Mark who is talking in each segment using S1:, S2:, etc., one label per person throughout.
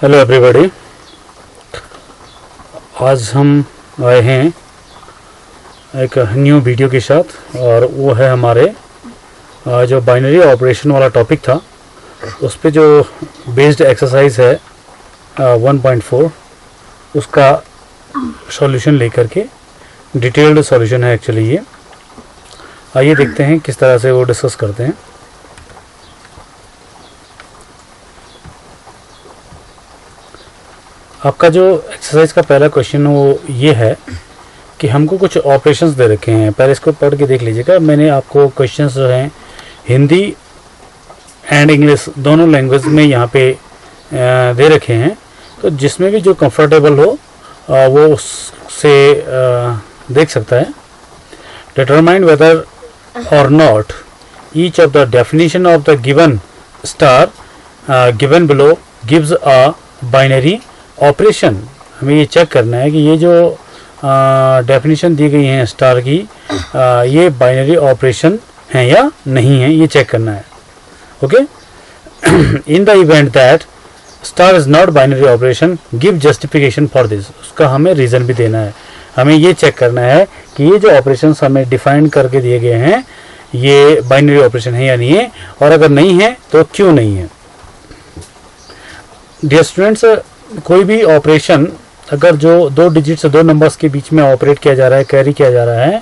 S1: Hello everybody. आज हम आए हैं एक न्यू वीडियो के साथ और वो है हमारे जो बाइनरी ऑपरेशन वाला टॉपिक था उस पे जो बेस्ड एक्सरसाइज है 1.4 उसका सॉल्यूशन लेकर के डिटेल्ड सॉल्यूशन है एक्चुअली ये। आइए देखते हैं किस तरह से वो डिस्कस करते हैं। आपका जो एक्सरसाइज का पहला क्वेश्चन वो ये है कि हमको कुछ ऑपरेशंस दे रखे हैं। पहले इसको पढ़ के देख लीजिएगा। मैंने आपको क्वेश्चंस जो हैं हिंदी एंड इंग्लिश दोनों लैंग्वेज में यहाँ पे दे रखे हैं, तो जिसमें भी जो कंफर्टेबल हो वो उससे देख सकता है। डिटरमाइन वेदर और not each of the definition of the given star given below gives a binary operation. हमें ये चेक करना है कि ये जो डेफिनेशन दी गई है स्टार की ये बाइनरी ऑपरेशन है या नहीं है, ये चेक करना है। Okay, in the event that star is not binary operation give justification for this. उसका हमें रीज़न भी देना है। हमें ये चेक करना है कि ये जो ऑपरेशंस हमें डिफाइन करके दिए गए हैं ये बाइनरी ऑपरेशन है या नहीं है, और अगर नहीं है तो क्यों नहीं है। डियर स्टूडेंट्स, कोई भी ऑपरेशन अगर जो दो डिजिट से दो नंबर्स के बीच में ऑपरेट किया जा रहा है, कैरी किया जा रहा है,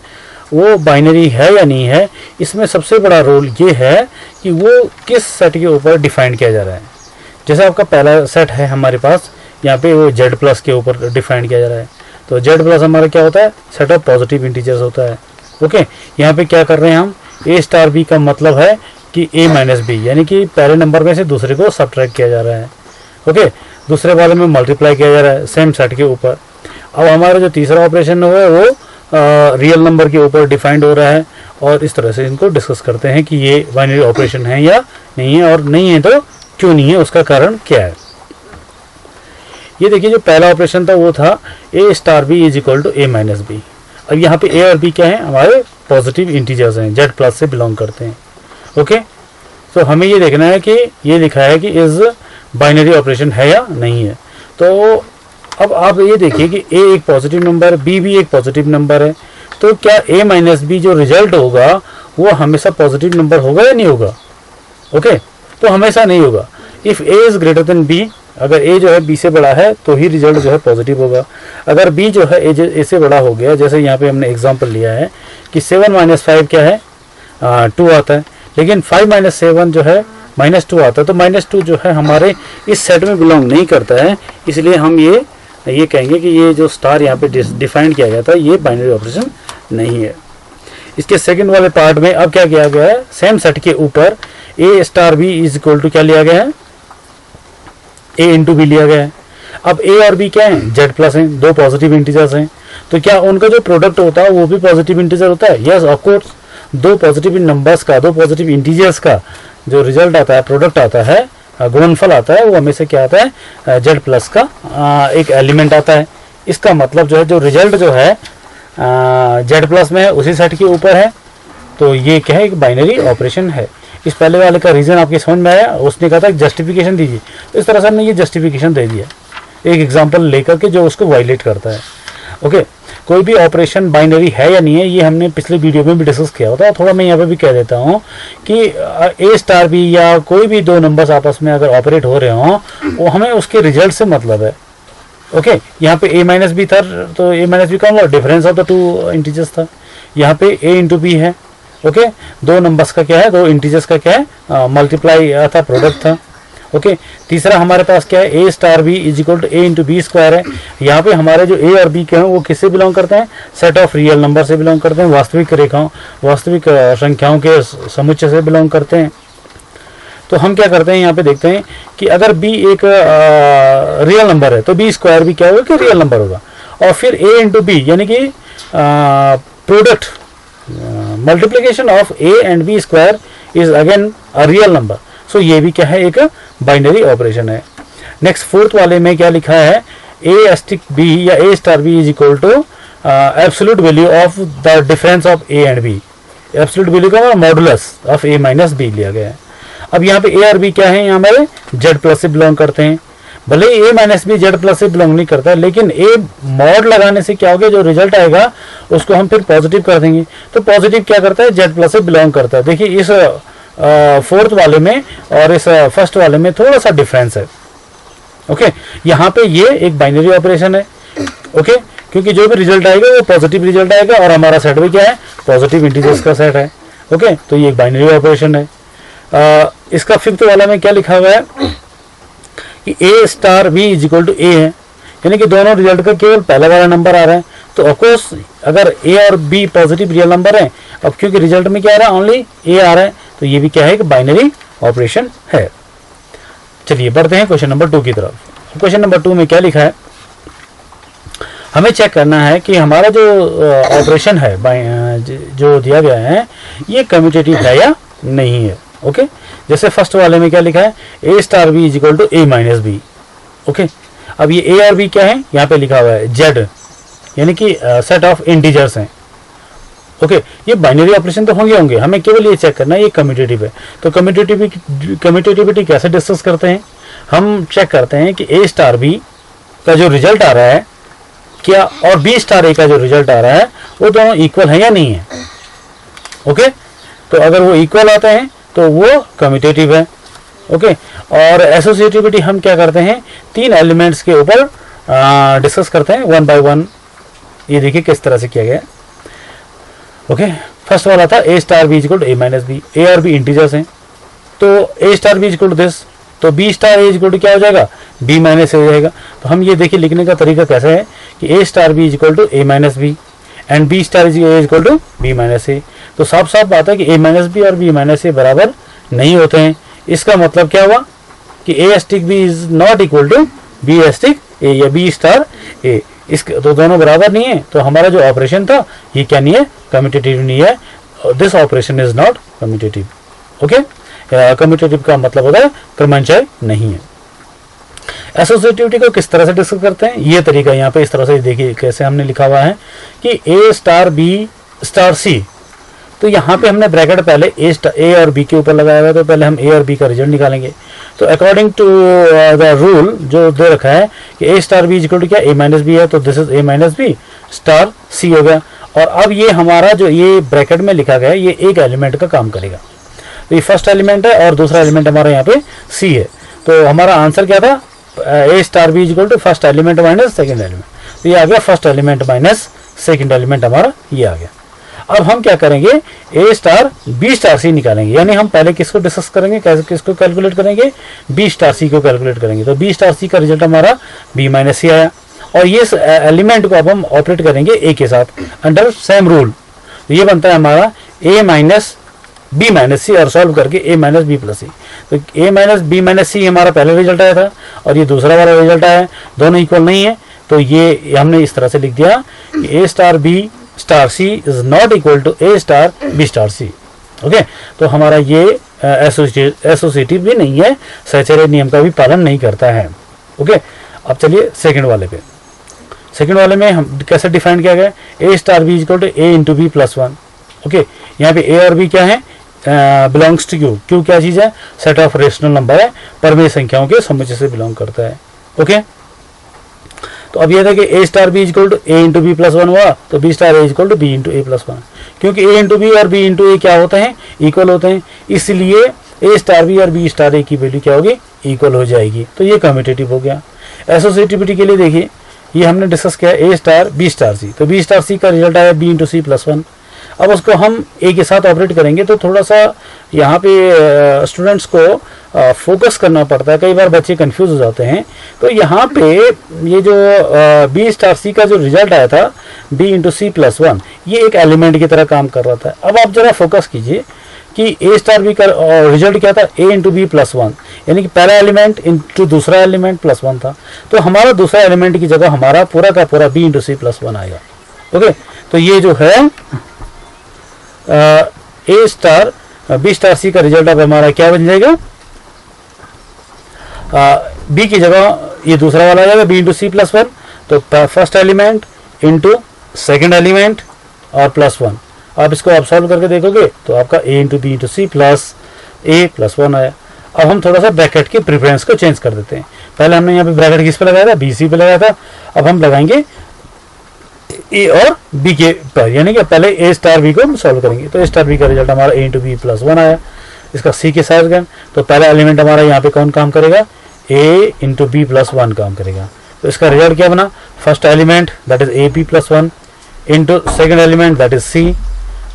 S1: वो बाइनरी है या नहीं है, इसमें सबसे बड़ा रोल ये है कि वो किस सेट के ऊपर डिफाइन किया जा रहा है। जैसे आपका पहला सेट है हमारे पास, यहाँ पे वो जेड प्लस के ऊपर डिफाइन किया जा रहा है, तो जेड प्लस हमारा क्या होता है, सेट ऑफ पॉजिटिव इंटीजर्स होता है। ओके, यहाँ पे क्या कर रहे हैं हम, ए स्टार बी का मतलब है कि ए माइनस बी, यानी कि पहले नंबर में से दूसरे को सब्ट्रैक्ट किया जा रहा है। ओके, दूसरे वाले में मल्टीप्लाई किया जा रहा है सेम सेट के ऊपर। अब हमारा जो तीसरा ऑपरेशन हुआ है वो रियल नंबर के ऊपर डिफाइंड हो रहा है, और इस तरह से इनको डिस्कस करते हैं कि ये बाइनरी ऑपरेशन है या नहीं है, और नहीं है तो क्यों नहीं है, उसका कारण क्या है। ये देखिए, जो पहला ऑपरेशन था वो था A star B is equal to A minus B. अब यहाँ पे ए और बी क्या है, हमारे पॉजिटिव इंटीजर्स हैं, जेड प्लस से बिलोंग करते हैं। ओके, तो हमें ये देखना है कि ये लिखा है कि इज बाइनरी ऑपरेशन है या नहीं है। तो अब आप ये देखिए कि ए एक पॉजिटिव नंबर, बी भी एक पॉजिटिव नंबर है, तो क्या ए माइनस बी जो रिजल्ट होगा वो हमेशा पॉजिटिव नंबर होगा या नहीं होगा। ओके, तो हमेशा नहीं होगा। If A is greater than B, अगर ए जो है बी से बड़ा है तो ही रिजल्ट जो है पॉजिटिव होगा। अगर बी जो है ए से बड़ा हो गया, जैसे यहाँ पे हमने एग्जाम्पल लिया है कि 7 - 5 क्या है, 2 आता है, लेकिन 5 - 7 जो है -2 आता है, तो -2 जो है हमारे इस सेट में बिलोंग नहीं करता है, इसलिए हम ये कहेंगे कि ये जो स्टार यहाँ पे डिफाइन किया गया था ये बाइनरी ऑपरेशन नहीं है। इसके सेकंड वाले पार्ट में अब क्या किया गया है, सेम सेट के ऊपर A star B is equal to क्या लिया गया है, ए इंटू बी लिया गया है। अब ए और बी क्या है, जेड प्लस हैं, दो पॉजिटिव इंटीजर्स हैं, तो क्या उनका जो प्रोडक्ट होता है वो भी पॉजिटिव इंटीजर होता है। यस ऑफकोर्स, दो पॉजिटिव नंबर्स का, दो पॉजिटिव इंटीजर्स का जो रिजल्ट आता है, प्रोडक्ट आता है, गुणनफल आता है, वो हमेशा क्या आता है, जेड प्लस का एक एलिमेंट आता है। इसका मतलब जो है जो रिजल्ट जो है जेड प्लस में है उसी सेट के ऊपर है, तो ये क्या है, एक बाइनरी ऑपरेशन है। इस पहले वाले का रीज़न आपके समझ में आया। उसने कहा था जस्टिफिकेशन दीजिए, तो इस तरह से हमने ये जस्टिफिकेशन दे दिया एक एग्जाम्पल लेकर के जो उसको वायलेट करता है। ओके, कोई भी ऑपरेशन बाइनरी है या नहीं है ये हमने पिछले वीडियो में भी डिस्कस किया होता है। थोड़ा मैं यहाँ पे भी कह देता हूँ कि ए स्टार बी या कोई भी दो नंबर्स आपस में अगर ऑपरेट हो रहे हों वो हमें उसके रिजल्ट से मतलब है। ओके, यहाँ पे ए माइनस बी था, तो ए माइनस बी का मतलब difference of the two integers था। यहाँ पे ए इंटू बी है। ओके, दो नंबर्स का क्या है, दो इंटीजर्स का क्या है, मल्टीप्लाई था, प्रोडक्ट था। ओके, तीसरा हमारे पास क्या है, A star B is equal to A into B square है। यहाँ पे हमारे जो ए और बी के हैं वो किससे बिलोंग करते हैं, सेट ऑफ रियल नंबर से बिलोंग करते हैं, वास्तविक रेखाओं, वास्तविक संख्याओं के समुच्चय से बिलोंग करते हैं। तो हम क्या करते हैं, यहाँ पे देखते हैं कि अगर बी एक रियल नंबर है तो बी स्क्वायर भी क्या होगा, कि रियल नंबर होगा। और फिर ए इंटू बी यानी कि product multiplication of A and B square is again a real number, so ये भी क्या है, एक बाइनरी ऑपरेशन है। नेक्स्ट फोर्थ वाले में क्या लिखा है, ए एस्टिक बी या A star B is equal to absolute value of the difference of A and B. Absolute value का modulus of A minus B लिया गया है। अब यहाँ पे ए और बी क्या है, यहाँ हमारे जेड प्लस से बिलोंग करते हैं। भले ए माइनस बी जेड प्लस से बिलोंग नहीं करता, लेकिन ए मॉड लगाने से क्या होगा, जो रिजल्ट आएगा उसको हम फिर पॉजिटिव कर देंगे। तो पॉजिटिव क्या करता है, जेड प्लस से बिलोंग करता है। देखिए इस फोर्थ वाले में और इस फर्स्ट वाले में थोड़ा सा डिफरेंस है। ओके, यहाँ पे ये एक बाइनरी ऑपरेशन है। ओके, क्योंकि जो भी रिजल्ट आएगा वो पॉजिटिव रिजल्ट आएगा और हमारा सेट भी क्या है, पॉजिटिव इंटीजर्स का सेट है। ओके, तो ये एक बाइनरी ऑपरेशन है। इसका फिफ्थ वाला में क्या लिखा हुआ है कि A star B is equal to A है, यानी कि दोनों रिजल्ट का केवल पहला वाला नंबर आ रहा है। तो ऑफकोर्स अगर ए और बी पॉजिटिव रियल नंबर है, अब क्योंकि रिजल्ट में क्या आ रहा है, ओनली ए आ रहा है, तो ये भी क्या है, एक बाइनरी ऑपरेशन है। चलिए बढ़ते हैं क्वेश्चन नंबर 2 की तरफ। क्वेश्चन नंबर 2 में क्या लिखा है, हमें चेक करना है कि हमारा जो ऑपरेशन है जो दिया गया है ये कम्यूटेटिव है या नहीं है। ओके, जैसे फर्स्ट वाले में क्या लिखा है, A star B is equal to A minus B. Okay, अब ये ए और बी क्या है, यहाँ पे लिखा हुआ है जेड, यानी कि सेट ऑफ इंटीजर्स हैं। ओके, ये बाइनरी ऑपरेशन तो होंगे, हमें केवल ये चेक करना है ये कम्यूटेटिव है। तो कम्यूटेटिविटी कैसे डिस्कस करते हैं, हम चेक करते हैं कि ए स्टार बी का जो रिजल्ट आ रहा है क्या और बी स्टार ए का जो रिजल्ट आ रहा है वो दोनों इक्वल है या नहीं है। ओके, तो अगर वो इक्वल आते हैं तो वो कम्यूटेटिव है। ओके, और एसोसिएटिविटी हम क्या करते हैं, 3 एलिमेंट्स के ऊपर डिस्कस करते हैं वन बाय वन। ये देखिए किस तरह से किया गया। ओके, फर्स्ट वाला था A star B equal to A minus B, A और बी इंटीजर्स हैं, तो A star B equal to this, तो B star A equal to क्या हो जाएगा, बी माइनस ए हो जाएगा। तो हम ये देखिए लिखने का तरीका कैसा है कि A star B equal to A minus B and B star equal to B minus A. तो साफ साफ बात है कि ए माइनस बी और बी माइनस ए बराबर नहीं होते हैं। इसका मतलब क्या हुआ कि A asterisk B is not equal to B asterisk A या बी स्टार ए, इसके तो दोनों बराबर नहीं है। तो हमारा जो ऑपरेशन था ये क्या नहीं है, कम्यूटेटिव नहीं है। This operation is not commutative. Okay, commutative का मतलब होता है क्रमांचय नहीं है। एसोसिएटिविटी को किस तरह से डिस्कस करते हैं, ये तरीका यहाँ पे इस तरह से देखिए कैसे हमने लिखा हुआ है कि A star B star C. तो यहाँ पे हमने ब्रैकेट पहले ए और बी के ऊपर लगाया हुआ है, तो पहले हम ए और बी का रिजल्ट निकालेंगे। तो अकॉर्डिंग टू द रूल जो दे रखा है कि A star B equal to क्या, ए माइनस बी है, तो this is A minus B star C हो गया। और अब ये हमारा जो ये ब्रैकेट में लिखा गया है ये एक एलिमेंट का काम करेगा। तो ये फर्स्ट एलिमेंट है और दूसरा एलिमेंट हमारा यहाँ पे सी है। तो हमारा आंसर क्या था, A star B equal to first element minus second element. तो ये आ गया first element minus second element, हमारा ये आ गया। अब हम क्या करेंगे, A star B star C निकालेंगे, यानी हम पहले किसको डिस्कस करेंगे, किसको कैलकुलेट करेंगे, बी स्टार सी को कैलकुलेट करेंगे। तो बी स्टार सी का रिजल्ट हमारा बी माइनस सी आया और ये एलिमेंट को अब हम ऑपरेट करेंगे ए के साथ अंडर सेम रूल। तो ये बनता है हमारा ए माइनस बी माइनस सी और सॉल्व करके ए माइनस बी प्लस सी। तो ए माइनस बी माइनस सी हमारा पहला रिजल्ट आया था और ये दूसरा वाला रिजल्ट आया, दोनों इक्वल नहीं है। तो ये हमने इस तरह से लिख दिया कि A star B star C is not equal to A star B star C. Okay, तो हमारा ये एसोसिएटिव भी नहीं है, सैचुरेट नियम का भी पालन नहीं करता है। ओके, अब चलिए सेकंड वाले पे। सेकंड वाले में हम कैसे डिफाइन किया गया, A star B equal to A into B plus one. Okay, यहाँ पे ए और बी क्या है, बिलोंग्स टू क्यू। क्यू क्या चीज़ है, सेट ऑफ रेशनल नंबर है, परमेय संख्याओं के समुच्चय से बिलोंग करता है। ओके, तो अब ये था कि A star B equal to A into B plus one हुआ, तो B star A equal to B into A plus one, क्योंकि ए इंटू बी और बी इंटू ए क्या होते हैं, इक्वल होते हैं, इसलिए ए स्टार बी और बी स्टार ए की वैल्यू क्या होगी, इक्वल हो जाएगी। तो ये कम्यूटेटिव हो गया। एसोसिएटिविटी के लिए देखिए ये हमने डिस्कस किया A star B star C, तो बी स्टार सी का रिजल्ट आया B into C plus one. अब उसको हम ए के साथ ऑपरेट करेंगे तो थोड़ा सा यहाँ पे स्टूडेंट्स को फोकस करना पड़ता है, कई बार बच्चे कंफ्यूज हो जाते हैं। तो यहाँ पे ये जो बी स्टार सी का जो रिजल्ट आया था B into C plus one, ये एक एलिमेंट की तरह काम कर रहा था। अब आप जरा फोकस कीजिए कि ए स्टार बी का रिजल्ट क्या था, A into B plus one, यानी कि पहला एलिमेंट इंटू दूसरा एलिमेंट प्लस वन था। तो हमारा दूसरा एलिमेंट की जगह हमारा पूरा का पूरा B into C plus one आएगा। ओके, तो ये जो है A star B star C का रिजल्ट अब हमारा क्या बन जाएगा, बी की जगह ये दूसरा वाला आ जाएगा B into C plus one. तो first element into second element और प्लस वन। आप इसको आप सॉल्व करके देखोगे तो आपका A into B into C plus A plus one आया। अब हम थोड़ा सा ब्रैकेट की प्रेफरेंस को चेंज कर देते हैं। पहले हमने यहाँ पे ब्रैकेट किस पे लगाया था, बी सी पे लगाया था, अब हम लगाएंगे ए और बी के पर, यानी कि पहले ए स्टार बी को हम सॉल्व करेंगे। तो ए स्टार बी का रिजल्ट हमारा ए इंटू बी प्लस 1 आया, इसका सी के साथ गन। तो पहला एलिमेंट हमारा यहाँ पे कौन काम करेगा, ए इंटू बी प्लस 1 काम करेगा। तो इसका रिजल्ट क्या बना, first element that is A B plus 1 into second element that is C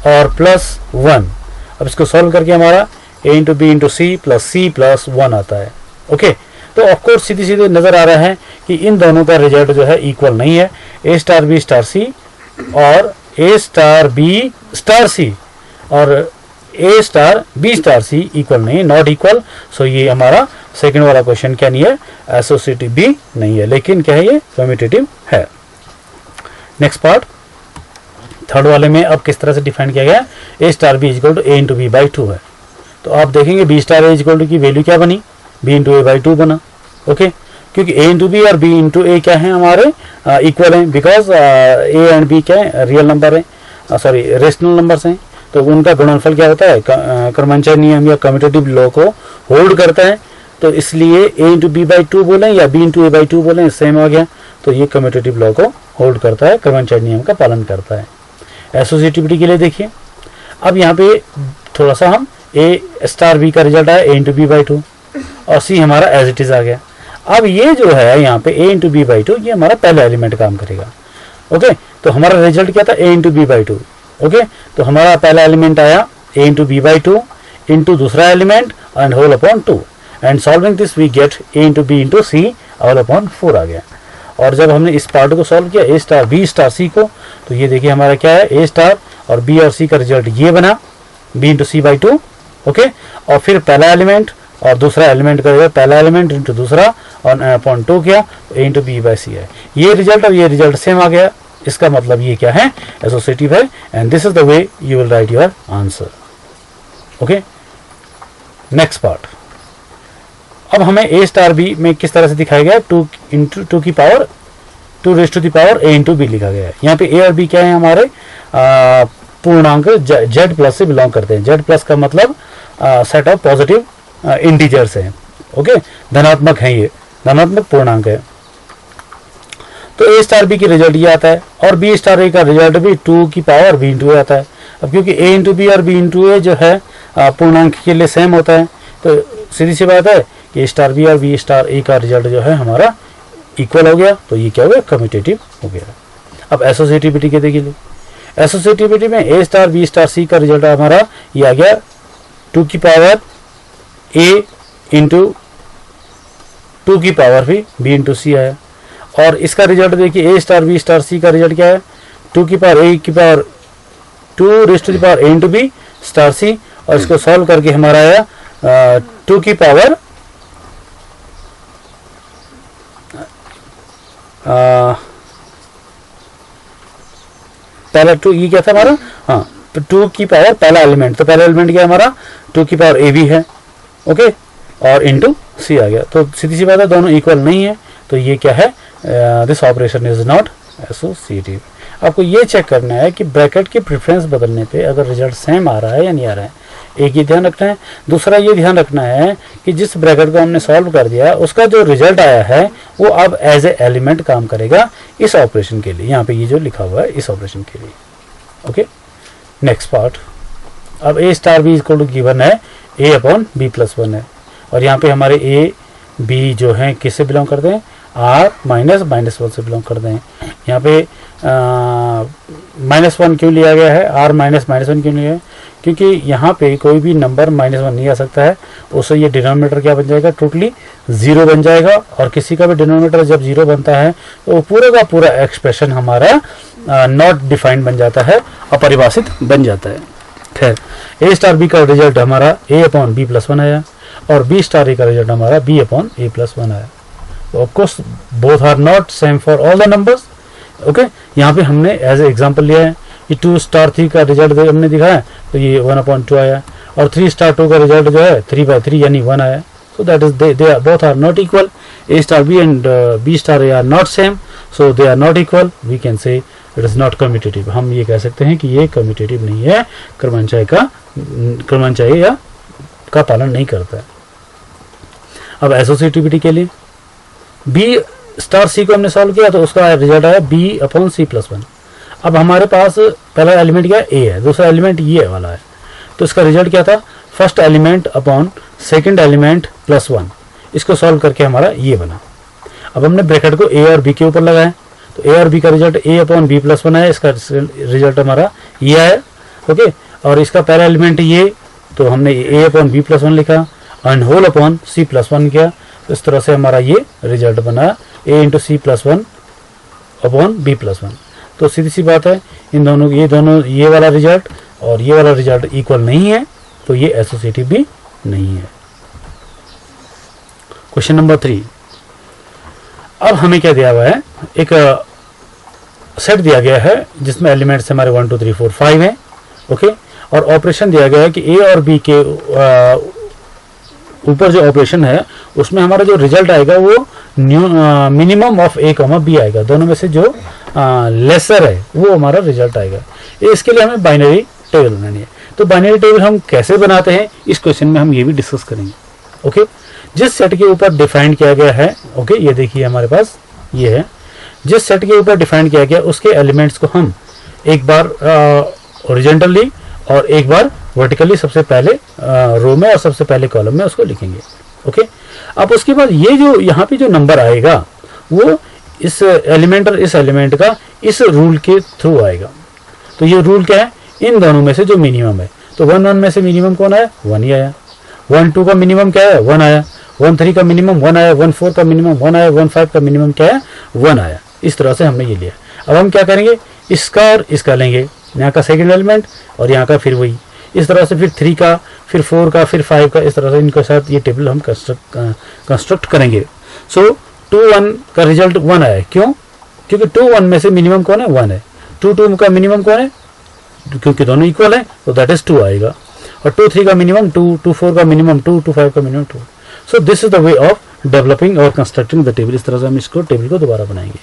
S1: और प्लस 1। अब इसको सॉल्व करके हमारा A into B into C plus 1 आता है। ओके, तो ऑफकोर्स सीधी सीधे नजर आ रहा है कि इन दोनों का रिजल्ट जो है इक्वल नहीं है, A star B star C और ए स्टार बी स्टार सी और ए स्टार बी स्टार सी इक्वल नहीं है, नॉट इक्वल। सो ये हमारा सेकंड वाला क्वेश्चन क्या नहीं है, एसोसिएटिव भी नहीं है, लेकिन क्या है, ये कम्यूटेटिव है। नेक्स्ट पार्ट, थर्ड वाले में अब किस तरह से डिफाइन किया गया, A star B equal to A into B by 2 है। तो आप देखेंगे B star A equal to की वैल्यू क्या बनी, बी इंटू ए बाई 2 बना। ओके, क्योंकि ए इंटू बी और बी इंटू ए क्या है, हमारे इक्वल हैं, बिकॉज ए एंड बी क्या है, रियल नंबर है, सॉरी रेशनल नंबर्स हैं। तो उनका गुणनफल क्या होता है, क्रमांकन नियम या कम्यूटेटिव लॉ को होल्ड करता है। तो इसलिए ए इंटू बी बाई 2 बोलें या बी इंटू ए बाई 2 बोलें, सेम आ गया। तो ये कम्यूटेटिव लॉ को होल्ड करता है, क्रमांकन नियम का पालन करता है। एसोसिएटिविटी के लिए देखिए, अब यहाँ पे थोड़ा सा हम ए स्टार बी का रिजल्ट आया ए इंटू बी बाई 2 और सी हमारा एज इट इज आ गया। अब ये जो है यहाँ पे ए इंटू बी बाई 2 ये हमारा पहला एलिमेंट काम करेगा। ओके, तो हमारा रिजल्ट क्या था, A into B by 2। Okay, तो हमारा पहला एलिमेंट आया A into B by 2 into दूसरा एलिमेंट and whole upon 2 and solving this we get A into B into C whole upon 4 आ गया। और जब हमने इस पार्ट को सॉल्व किया A star B star C को, तो ये देखिए हमारा क्या है, ए स्टार और बी और सी का रिजल्ट ये बना, B into C by 2। Okay, और फिर पहला एलिमेंट और दूसरा एलिमेंट करेगा, पहला एलिमेंट इंटू दूसरा और अपॉन 2 किया, ए इंटू बी बाई सी है। ये रिजल्ट और ये रिजल्ट सेम आ गया, इसका मतलब ये क्या है, एसोसिएटिव है। And this is the way you will write your answer. Okay, next part, अब हमें ए स्टार बी में किस तरह से दिखाया गया, 2 इंटू 2 की power 2 raise to the power A into B लिखा गया है। यहाँ पे ए और बी क्या है, हमारे पूर्णांक जेड प्लस से बिलोंग करते हैं। जेड प्लस का मतलब सेट ऑफ पॉजिटिव इंटीजर्स है। ओके, धनात्मक है, ये धनात्मक पूर्णांक है। तो ए स्टार बी की रिजल्ट ये आता है और बी स्टार ए का रिजल्ट भी 2 की पावर बी इंटू ए आता है। अब क्योंकि ए इंटू बी और बी इंटू ए जो है पूर्णांक के लिए सेम होता है, तो सीधी सी बात है कि ए स्टार बी और बी स्टार ए का रिजल्ट जो है हमारा इक्वल हो गया। तो ये क्या हो गया, कम्यूटेटिव हो गया। अब एसोसिएटिविटी के देखिए, एसोसिएटिविटी में A star B star C का रिजल्ट हमारा ये आ गया 2 की पावर ए इंटू 2 की पावर भी बी इंटू सी आया। और इसका रिजल्ट देखिए, A star B star C का रिजल्ट क्या है, 2 की पावर ए की power 2 raise to the power A into B star C, और इसको सॉल्व करके हमारा आया 2 की पावर पहला 2, ये क्या था हमारा, हाँ 2 की पावर पहला एलिमेंट, तो पहला एलिमेंट क्या हमारा 2 की पावर ए भी है। ओके, और इंटू सी आ गया। तो सीधी सी बात है, दोनों इक्वल नहीं है, तो ये क्या है, this operation is not associative. आपको ये चेक करना है कि ब्रैकेट के प्रेफरेंस बदलने पे अगर रिजल्ट सेम आ रहा है या नहीं आ रहा है, एक ये ध्यान रखना है। दूसरा ये ध्यान रखना है कि जिस ब्रैकेट को हमने सॉल्व कर दिया उसका जो रिजल्ट आया है वो अब एज ए एलिमेंट काम करेगा इस ऑपरेशन के लिए, यहाँ पे ये जो लिखा हुआ है इस ऑपरेशन के लिए। ओके, नेक्स्ट पार्ट, अब A star B equal to given है ए अपॉन बी प्लस 1 है, और यहाँ पे हमारे ए बी जो है किससे बिलोंग करते हैं, आर माइनस -1 से बिलोंग करते हैं। यहाँ पे -1 क्यों लिया गया है, आर माइनस -1 क्यों लिया है, क्योंकि यहाँ पे कोई भी नंबर -1 नहीं आ सकता है, उससे ये डिनोमिनेटर क्या बन जाएगा, टोटली 0 बन जाएगा। और किसी का भी डिनोमिनेटर जब 0 बनता है तो पूरा का पूरा एक्सप्रेशन हमारा नॉट डिफाइंड बन जाता है, अपरिभाषित बन जाता है। खैर, ए स्टार बी का रिजल्ट हमारा ए अपॉन बी प्लस 1 आया और बी स्टार ए का रिजल्ट हमारा बी अपॉन ए प्लस 1 आया। तो of course both are not same for all the numbers. Okay, यहाँ पे हमने एज ए एग्जाम्पल लिया है कि 2 स्टार 3 का रिजल्ट हमने दिखाया तो ये 1/2 आया, और 3 स्टार 2 का रिजल्ट जो है 3/3 यानी 1 आया। So that is they are both are not equal. A star B and B star A are not same, so they are not equal. We can say it is not commutative. हम ये कह सकते हैं कि ये commutative नहीं है, क्रमांचय या का पालन नहीं करता है। अब एसोसिएटिविटी के लिए बी स्टार सी को हमने सॉल्व किया तो उसका रिजल्ट आया B upon C plus one. अब हमारे पास पहला एलिमेंट क्या ए है, दूसरा एलिमेंट ये वाला है, तो इसका रिजल्ट क्या था, first element upon second element plus one. इसको सॉल्व करके हमारा ये बना। अब हमने ब्रैकेट को ए और बी के ऊपर लगाया, तो ए और बी का रिजल्ट ए अपॉन बी प्लस वन है, इसका रिजल्ट हमारा ये आया। ओके, और इसका पहला एलिमेंट ये, तो हमने A upon B plus one लिखा, and whole upon C plus one किया, तो इस तरह से हमारा ये रिजल्ट बना A into C plus one upon B plus one. तो सीधी सी बात है, इन दोनों ये वाला रिजल्ट और ये वाला रिजल्ट इक्वल नहीं है, तो ये एसोसिएटिव भी नहीं है। क्वेश्चन नंबर 3, अब हमें क्या दिया हुआ है, एक सेट दिया गया है जिसमें एलिमेंट्स हमारे 1 2 3 4 5 हैं। ओके, और ऑपरेशन दिया गया है कि ए और बी के ऊपर जो ऑपरेशन है उसमें हमारा जो रिजल्ट आएगा वो minimum of A comma B आएगा, दोनों में से जो लेसर है वो हमारा रिजल्ट आएगा। इसके लिए हमें बाइनरी टेबल बनानी है। तो बाइनरी टेबल हम कैसे बनाते हैं इस क्वेश्चन में हम ये भी डिस्कस करेंगे। ओके, जिस सेट के ऊपर डिफाइन किया गया है, ओके ये देखिए हमारे पास ये है, जिस सेट के ऊपर डिफाइन किया गया उसके एलिमेंट्स को हम एक बार हॉरिजॉन्टली और एक बार वर्टिकली सबसे पहले रो में और सबसे पहले कॉलम में उसको लिखेंगे। ओके, अब उसके बाद ये जो यहाँ पे जो नंबर आएगा वो इस एलिमेंट और इस एलिमेंट का इस रूल के थ्रू आएगा। तो ये रूल क्या है, इन दोनों में से जो मिनिमम है, तो 1 1 में से मिनिमम कौन आया, 1 ही आया। 1 2 का मिनिमम क्या है, 1 आया। 1 3 का मिनिमम 1 आया। 1 4 का मिनिमम 1 आया। 1 5 का मिनिमम क्या है, 1 आया। इस तरह से हमने ये लिया। अब हम क्या करेंगे, इसका और इसका लेंगे, यहाँ का सेकेंड एलिमेंट और यहाँ का फिर वही, इस तरह से फिर 3 का, फिर 4 का, फिर 5 का, इस तरह से इनके साथ ये टेबल हम कंस्ट्रक्ट करेंगे। सो 2 1 का रिजल्ट 1 आया, क्यों, क्योंकि 2 1 में से मिनिमम कौन है, 1 है। 2 2 का मिनिमम कौन है, क्योंकि दोनों इक्वल है तो दैट इज 2 आएगा। और 2 3 का मिनिमम 2, 2 4 का मिनिमम 2, 2 5 का minimum 2। So this is the way of developing और कंस्ट्रक्टिंग द टेबल। इस तरह से हम इसको टेबल को दोबारा बनाएंगे।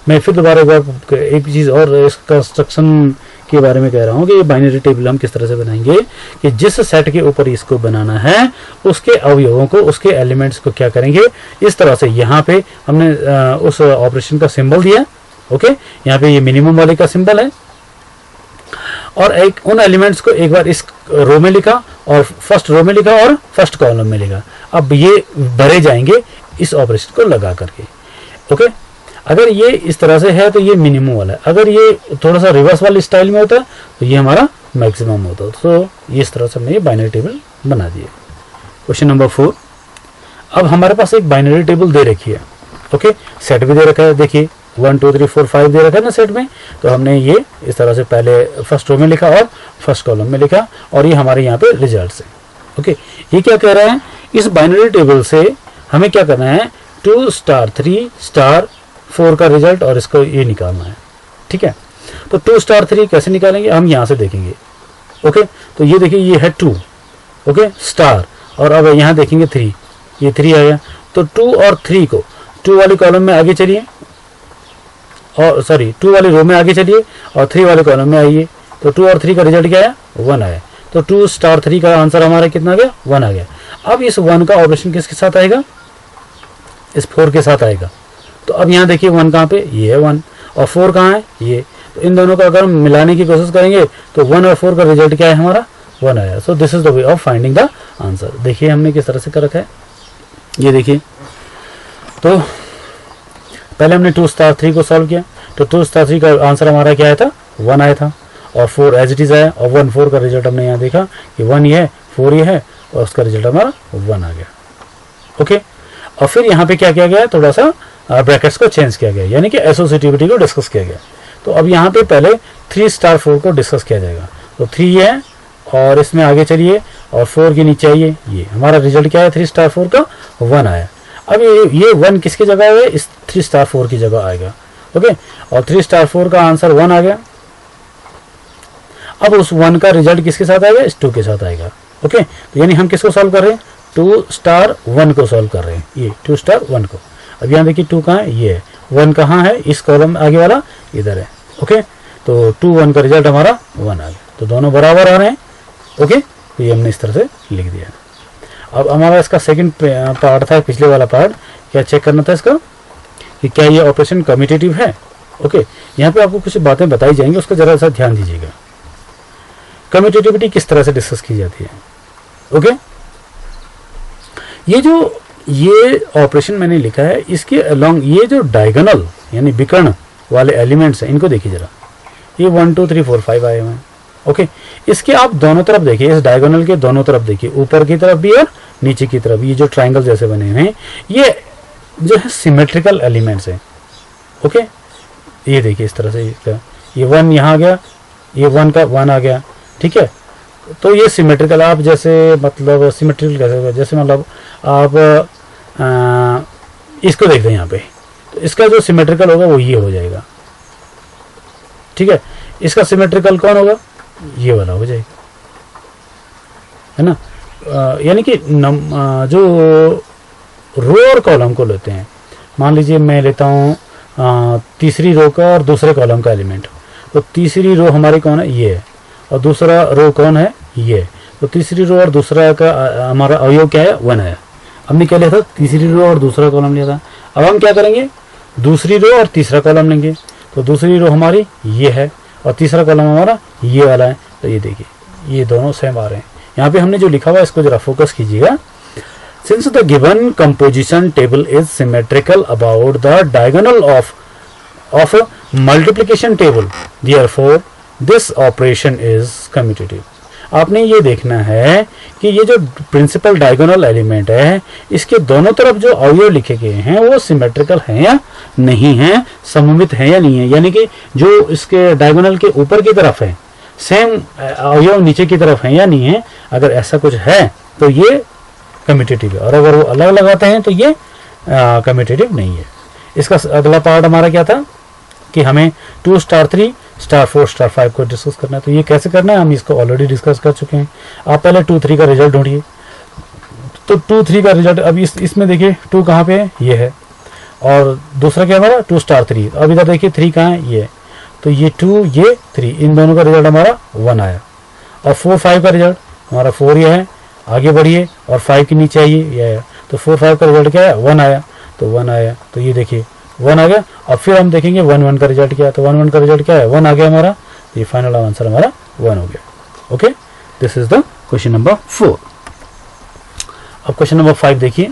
S1: मैं फिर दोबारा एक चीज़ और इस कंस्ट्रक्शन के बारे में कह रहा हूँ कि ये बाइनरी टेबल हम किस तरह से बनाएंगे कि जिस सेट के ऊपर इसको बनाना है उसके अवयवों को, उसके एलिमेंट्स को क्या करेंगे, इस तरह से यहाँ पे हमने उस ऑपरेशन का सिंबल दिया। ओके, यहाँ पे ये मिनिमम वाले का सिंबल है और एक उन एलिमेंट्स को एक बार इस रो में लिखा और फर्स्ट रो में लिखा और फर्स्ट कॉलम में लिखा। अब ये भरे जाएंगे इस ऑपरेशन को लगा करके। ओके, अगर ये इस तरह से है तो ये मिनिमम वाला है, अगर ये थोड़ा सा रिवर्स वाले स्टाइल में होता है तो ये हमारा मैक्सिमम होता है। तो इस तरह से हमने ये बाइनरी टेबल बना दिए। क्वेश्चन नंबर 4, अब हमारे पास एक बाइनरी टेबल दे रखी है। ओके, सेट भी दे रखा है, देखिए 1 2 3 4 5 दे रखा है ना सेट में। तो हमने ये इस तरह से पहले फर्स्ट रो में लिखा और फर्स्ट कॉलम में लिखा और ये हमारे यहाँ पे रिजल्ट है। ओके, ये क्या कह रहे हैं, इस बाइनरी टेबल से हमें क्या करना है, 2 स्टार 3 स्टार 4 का रिजल्ट और इसको ये निकालना है। ठीक है, तो 2 स्टार 3 कैसे निकालेंगे, हम यहाँ से देखेंगे। ओके, तो ये देखिए ये है 2, ओके स्टार, और अब यहाँ देखेंगे 3, ये 3 आ गया। तो 2 और 3 को 2 वाली कॉलम में आगे चलिए, और सॉरी 2 वाली रो में आगे चलिए और 3 वाले कॉलम में आइए। तो 2 और 3 का रिजल्ट क्या आया, 1 आया। तो 2 स्टार 3 का आंसर हमारा कितना आ गया, 1 आ गया। अब इस 1 का ऑपरेशन किसके साथ आएगा, इस 4 के साथ आएगा। तो अब यहाँ देखिए 1 कहाँ पे, ये है 1, और 4 कहाँ है, ये। तो इन दोनों को अगर हम मिलाने की कोशिश करेंगे तो 1 और 4 का रिजल्ट क्या है हमारा, 1 आया। सो this is the way of finding the answer. देखिए हमने किस तरह से कर रखा है, ये देखिए। तो पहले हमने 2 स्टार 3 को सॉल्व किया, तो 2 स्टार 3 का आंसर हमारा क्या आया था, 1 आया था, और 4 एज इट इज आया, और 1 4 का रिजल्ट हमने यहाँ देखा कि 1 ये है, 4 ये है, और उसका रिजल्ट हमारा 1 आ गया। ओके, और फिर यहाँ पे क्या किया गया, थोड़ा सा ब्रैकेट्स को चेंज किया गया, यानी कि एसोसिएटिविटी को डिस्कस किया गया। तो अब यहाँ पे पहले 3 स्टार 4 को डिस्कस किया जाएगा। तो 3 ये है और इसमें आगे चलिए, और 4 के नीचे आइए, ये हमारा रिजल्ट क्या है, 3 स्टार 4 का 1 आया। अब ये 1 किसकी जगह है, इस 3 स्टार 4 की जगह आएगा। ओके, और 3 स्टार 4 का आंसर 1 आ गया। अब उस 1 का रिजल्ट किसके साथ आएगा, इस 2 के साथ आएगा। ओके, तो यानी हम किसको सॉल्व कर रहे हैं, 2 स्टार 1 को सॉल्व कर रहे हैं, ये 2 स्टार 1 को। अब यहाँ देखिए 2 कहाँ है, ये है, 1 कहाँ है, इस कॉलम आगे वाला इधर है। ओके, तो 2 1 का रिजल्ट हमारा 1 आ गया। तो दोनों बराबर आ रहे हैं। ओके, तो ये हमने इस तरह से लिख दिया। अब हमारा इसका सेकंड पार्ट था, पिछले वाला पार्ट क्या चेक करना था इसका, कि क्या ये ऑपरेशन कम्यूटेटिव है। ओके, यहाँ पे आपको कुछ बातें बताई जाएंगी, उसका जरा सा ध्यान दीजिएगा। कम्यूटेटिविटी किस तरह से डिस्कस की जाती है। ओके, ये ऑपरेशन मैंने लिखा है, इसके अलोंग ये जो डायगोनल यानी विकर्ण वाले एलिमेंट्स हैं, इनको देखिए जरा, ये 1 2 3 4 5 आए हुए हैं। ओके, इसके आप दोनों तरफ देखिए, इस डायगोनल के दोनों तरफ देखिए, ऊपर की तरफ भी और नीचे की तरफ, ये जो ट्रायंगल जैसे बने हुए हैं, ये जो है सिमेट्रिकल एलिमेंट्स हैं। ओके, ये देखिए इस तरह से, ये 1 यहाँ आ गया, ये 1 का 1 आ गया, ठीक है। तो ये सिमेट्रिकल, आप जैसे मतलब सिमेट्रिकल कैसे होगा, जैसे मतलब आप इसको देखते हैं यहाँ पे, तो इसका जो सिमेट्रिकल होगा वो ये हो जाएगा, ठीक है। इसका सिमेट्रिकल कौन होगा, ये वाला हो जाएगा, है ना। यानी कि जो रो और कॉलम को लेते हैं, मान लीजिए मैं लेता हूँ तीसरी रो का और दूसरे कॉलम का एलिमेंट, तो तीसरी रो हमारी कौन है, ये है, और दूसरा रो कौन है, ये। तो तीसरी रो और दूसरा का हमारा अवयव क्या है, 1 है। हमने क्या लिया था, तीसरी रो और दूसरा कॉलम लिया था। अब हम क्या करेंगे, दूसरी रो और तीसरा कॉलम लेंगे, तो दूसरी रो हमारी ये है और तीसरा कॉलम हमारा ये वाला है। तो ये देखिए, ये दोनों सेम आ रहे हैं। यहाँ पे हमने जो लिखा हुआ है इसको जरा फोकस कीजिएगा। Since the given composition table is symmetrical about the diagonal of multiplication table, therefore this operation is commutative. आपने ये देखना है कि ये जो प्रिंसिपल डायगोनल एलिमेंट है, इसके दोनों तरफ जो अवयव लिखे गए हैं वो सिमेट्रिकल हैं या नहीं हैं, सममित हैं या नहीं है। यानी कि जो इसके डायगोनल के ऊपर की तरफ है, सेम अवयव नीचे की तरफ है या नहीं है। अगर ऐसा कुछ है तो ये कम्यूटेटिव है, और अगर वो अलग लगाते हैं तो ये कम्यूटेटिव नहीं है। इसका अगला पार्ट हमारा क्या था कि हमें 2 स्टार 3 स्टार 4 स्टार 5 को डिस्कस करना है। तो ये कैसे करना है, हम इसको ऑलरेडी डिस्कस कर चुके हैं। आप पहले 2 3 का रिजल्ट ढूंढिए। तो 2 3 का रिजल्ट अब इसमें देखिए 2 कहाँ पे है, ये है, और दूसरा क्या हमारा 2 स्टार 3। अब इधर देखिए 3 कहाँ है, ये। तो ये 2 ये 3, इन दोनों का रिजल्ट हमारा 1 आया। और 4 5 का रिजल्ट हमारा 4 ये है, आगे बढ़िए, और 5 के नीचे आइए, ये आया। तो 4 5 का रिजल्ट क्या है, 1 आया। तो 1 आया, तो ये देखिए 1 आ गया। अब फिर हम देखेंगे 1 1 का रिजल्ट क्या है। तो 1 1 का रिजल्ट क्या है, 1 आ गया हमारा। तो ये फाइनल आंसर हमारा 1 हो गया। Okay, this is the question number 4। अब क्वेश्चन नंबर 5 देखिए।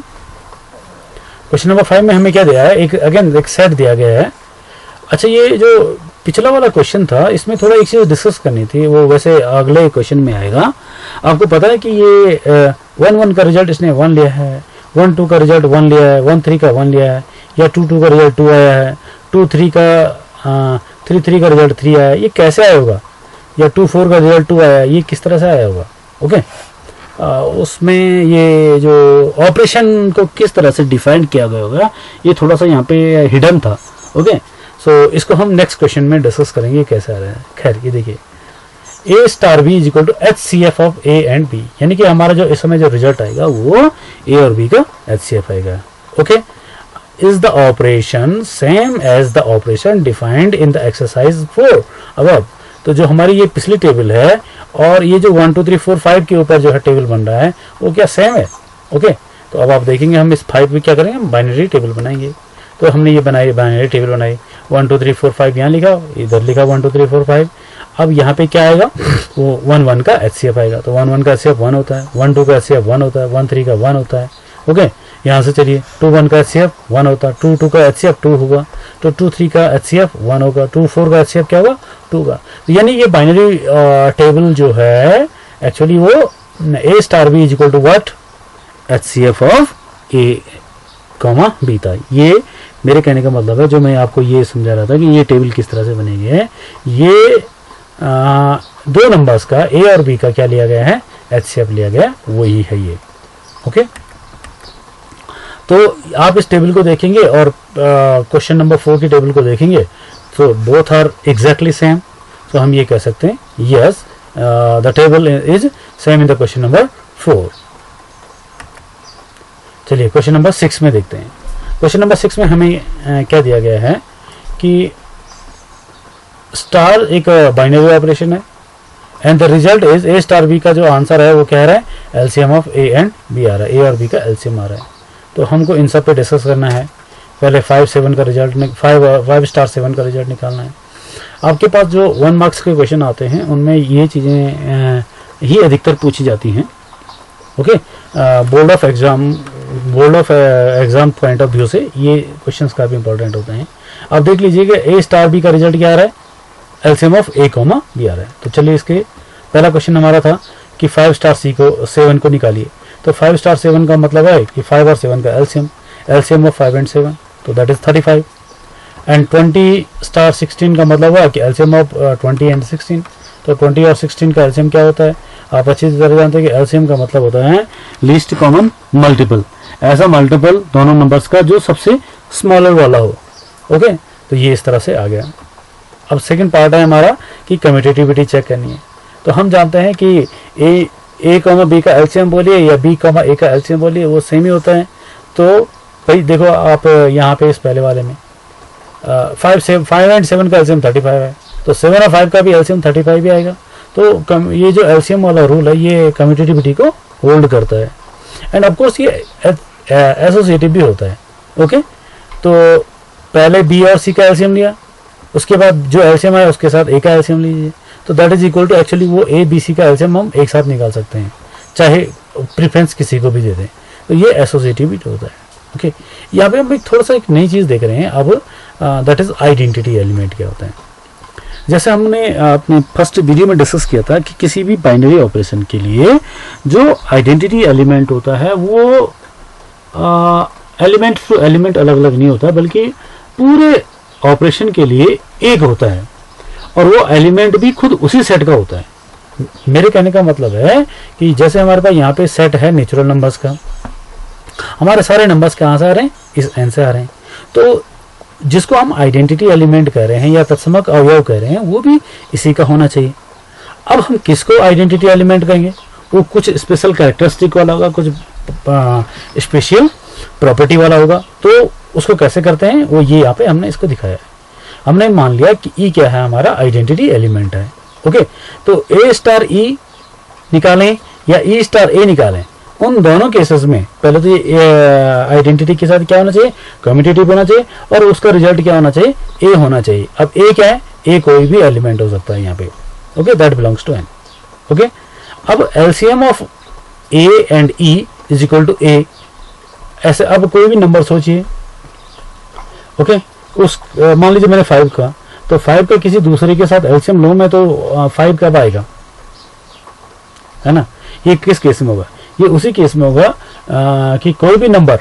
S1: क्वेश्चन नंबर 5 में हमें क्या दिया है, एक सेट दिया गया है। अच्छा, ये जो पिछला वाला क्वेश्चन था, इसमें थोड़ा एक चीज डिस्कस करनी थी, वो वैसे अगले क्वेश्चन में आएगा। आपको पता है कि ये 1 1 का रिजल्ट इसने 1 लिया है, 1 2 का रिजल्ट 1 लिया है, 1 3 का 1 लिया है, या 2 2 का रिजल्ट 2 आया है, 2 3 का 3 3 का रिजल्ट 3 आया है। ये कैसे आया होगा, या 2 4 का रिजल्ट 2 आया है, ये किस तरह से आया होगा। ओके, उसमें ये जो ऑपरेशन को किस तरह से डिफाइन किया गया होगा, ये थोड़ा सा यहाँ पे हिडन था। ओके, सो इसको हम नेक्स्ट क्वेश्चन में डिस्कस करेंगे कैसे आ रहा है। खैर, ये देखिए, A star B is equal to HCF of A and B, यानी कि हमारा जो इस समय जो रिजल्ट आएगा वो ए और बी का HCF आएगा। Okay, is the operation same as the operation defined in the exercise 4 above। तो जो हमारी ये पिछली टेबल है और ये जो 1 2 3 4 5 के ऊपर जो है टेबल बन रहा है वो क्या सेम है। ओके, तो अब आप देखेंगे हम इस 5 में क्या करेंगे, हम बाइनरी टेबल बनाएंगे। तो हमने ये बनाई, बाइनरी टेबल बनाई, 1 2 3 4 5 यहाँ लिखा, इधर लिखा 1 2 3 4 5। अब यहाँ पे क्या आएगा, वो 1 1 का HCF आएगा। तो 1 1 का HCF 1 होता है, 1 2 का HCF 1 होता है, 1 3 का 1 होता है। ओके, यहाँ से चलिए 2 1 का HCF 1 होता है, 2 2 का HCF 2 होगा, तो 2 3 का HCF 1 होगा, 2 4 का HCF क्या होगा, 2 का। तो यानी ये बाइनरी टेबल जो है एक्चुअली वो A star B is equal to what, HCF of A comma B था। ये मेरे कहने का मतलब है, जो मैं आपको ये समझा रहा था कि ये टेबल किस तरह से बनेगी है, ये 2 नंबर्स का ए और बी का क्या लिया गया है, HCF लिया गया, वही है ये। ओके, तो आप इस टेबल को देखेंगे और क्वेश्चन नंबर 4 की टेबल को देखेंगे, तो बोथ आर एग्जैक्टली सेम। तो हम ये कह सकते हैं yes the table is same in the question number 4। चलिए क्वेश्चन नंबर 6 में देखते हैं। क्वेश्चन नंबर 6 में हमें क्या दिया गया है कि स्टार एक बाइनरी ऑपरेशन है and the result is A star B का जो आंसर है वो क्या रहा है, LCM of A and B आ रहा है, ए और बी का LCM आ रहा है। तो हमको इन सब पे डिस्कस करना है पहले 5 स्टार 7 का रिजल्ट निकालना है। आपके पास जो 1 मार्क्स के क्वेश्चन आते हैं उनमें ये चीज़ें ही अधिकतर पूछी जाती हैं। Okay, board of exam point of view से ये क्वेश्चंस काफ़ी इंपॉर्टेंट होते हैं। अब देख लीजिएगा A स्टार B का रिजल्ट क्या आ रहा है, एलसीएम ऑफ A, B आ रहा है। तो चलिए इसके पहला क्वेश्चन हमारा था कि 5 स्टार 7 को निकालिए। तो 5 स्टार 7 का मतलब है कि 5 और 7 का एलसीएम ऑफ 5 एंड 7, तो दैट इज 35। एंड 20 स्टार 16 का मतलब हुआ कि एलसीएम ऑफ 20 एंड 16, तो 20 और 16 का एलसीएम क्या होता है, आप अच्छी तरह जानते हैं कि एलसीएम का मतलब होता है लीस्ट कॉमन मल्टीपल, ऐसा मल्टीपल दोनों नंबर्स का जो सबसे स्मॉलर वाला हो। ओके, तो ये इस तरह से आ गया। अब सेकंड पार्ट है हमारा कि कम्यूटेटिविटी चेक करनी है। तो हम जानते हैं कि A, B का एलसीएम बोलिए या B, A का एलसीएम बोलिए, वो सेम ही होता है। तो भाई देखो आप यहाँ पे इस पहले वाले में 5 एंड 7 का एलसीएम 35 है, तो 7 और 5 का भी एलसीएम 35 भी आएगा। तो ये जो एलसीएम वाला रूल है ये कम्यूटेटिविटी को होल्ड करता है। एंड ऑफकोर्स ये एसोसिएटिव भी होता है। ओके, तो पहले B और C का एलसीएम लिया, उसके बाद जो एलसीएम है उसके साथ A का एलसीएम लीजिए, तो that is equal to actually वो A, B, C का एलसीएम हम एक साथ निकाल सकते हैं, चाहे प्रेफरेंस किसी को भी दे दें। तो ये एसोसिएटिव भी होता है। ओके, यहाँ पे हम एक थोड़ा सा एक नई चीज़ देख रहे हैं अब, दैट इज आइडेंटिटी एलिमेंट क्या होता है। जैसे हमने अपने फर्स्ट वीडियो में डिस्कस किया था कि किसी भी बाइनरी ऑपरेशन के लिए जो आइडेंटिटी एलिमेंट होता है वो एलिमेंट टू एलिमेंट अलग अलग नहीं होता, बल्कि पूरे ऑपरेशन के लिए एक होता है, और वो एलिमेंट भी खुद उसी सेट का होता है। मेरे कहने का मतलब है कि जैसे हमारे पास यहाँ पे सेट है नेचुरल नंबर्स का, हमारे सारे नंबर्स कहाँ से आ रहे हैं, इस n से आ रहे हैं। तो जिसको हम आइडेंटिटी एलिमेंट कह रहे हैं या तत्समक अवयव कह रहे हैं वो भी इसी का होना चाहिए। अब हम किसको आइडेंटिटी एलिमेंट कहेंगे, वो कुछ स्पेशल कैरेक्टरिस्टिक वाला होगा, कुछ स्पेशल प्रॉपर्टी वाला होगा। तो उसको कैसे करते हैं वो ये यहाँ पे हमने इसको दिखाया है। हमने मान लिया कि E क्या है, हमारा आइडेंटिटी एलिमेंट है। ओके, तो A स्टार E निकालें या E स्टार A निकालें, उन दोनों केसेस में पहले तो ये आइडेंटिटी के साथ क्या होना चाहिए, कम्यूटेटिव होना चाहिए, और उसका रिजल्ट क्या होना चाहिए, A होना चाहिए। अब A क्या है, A कोई भी एलिमेंट हो सकता है यहाँ पे। Okay, that belongs to N। Okay, अब LCM of A and E is equal to A। ऐसे अब कोई भी नंबर सोचिए। ओके, उस मान लीजिए मैंने 5 का, तो 5 का किसी दूसरे के साथ एलसीएम लो मैं, तो 5 कब आएगा, है ना। ये किस केस में होगा, ये उसी केस में होगा कि कोई भी नंबर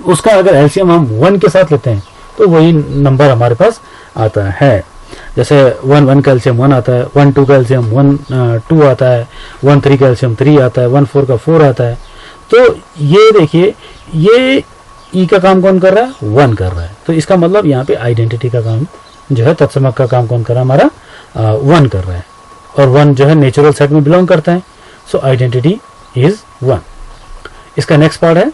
S1: उसका अगर एलसीएम हम 1 के साथ लेते हैं तो वही नंबर हमारे पास आता है। जैसे 1 का एलसीएम 1 आता है, 1 2 का एलसीएम 2 आता है, 1 3 का एलसीएम 3 आता है, 1 4 का 4 आता है। तो ये देखिए, ये ई का काम कौन कर रहा है, 1 कर रहा है। तो इसका मतलब यहाँ पे आइडेंटिटी का काम जो है, तत्समक का काम कौन कर रहा है, हमारा 1 कर रहा है, और 1 जो है नेचुरल सेट में बिलोंग करता है। So identity is 1। इसका नेक्स्ट पार्ट है,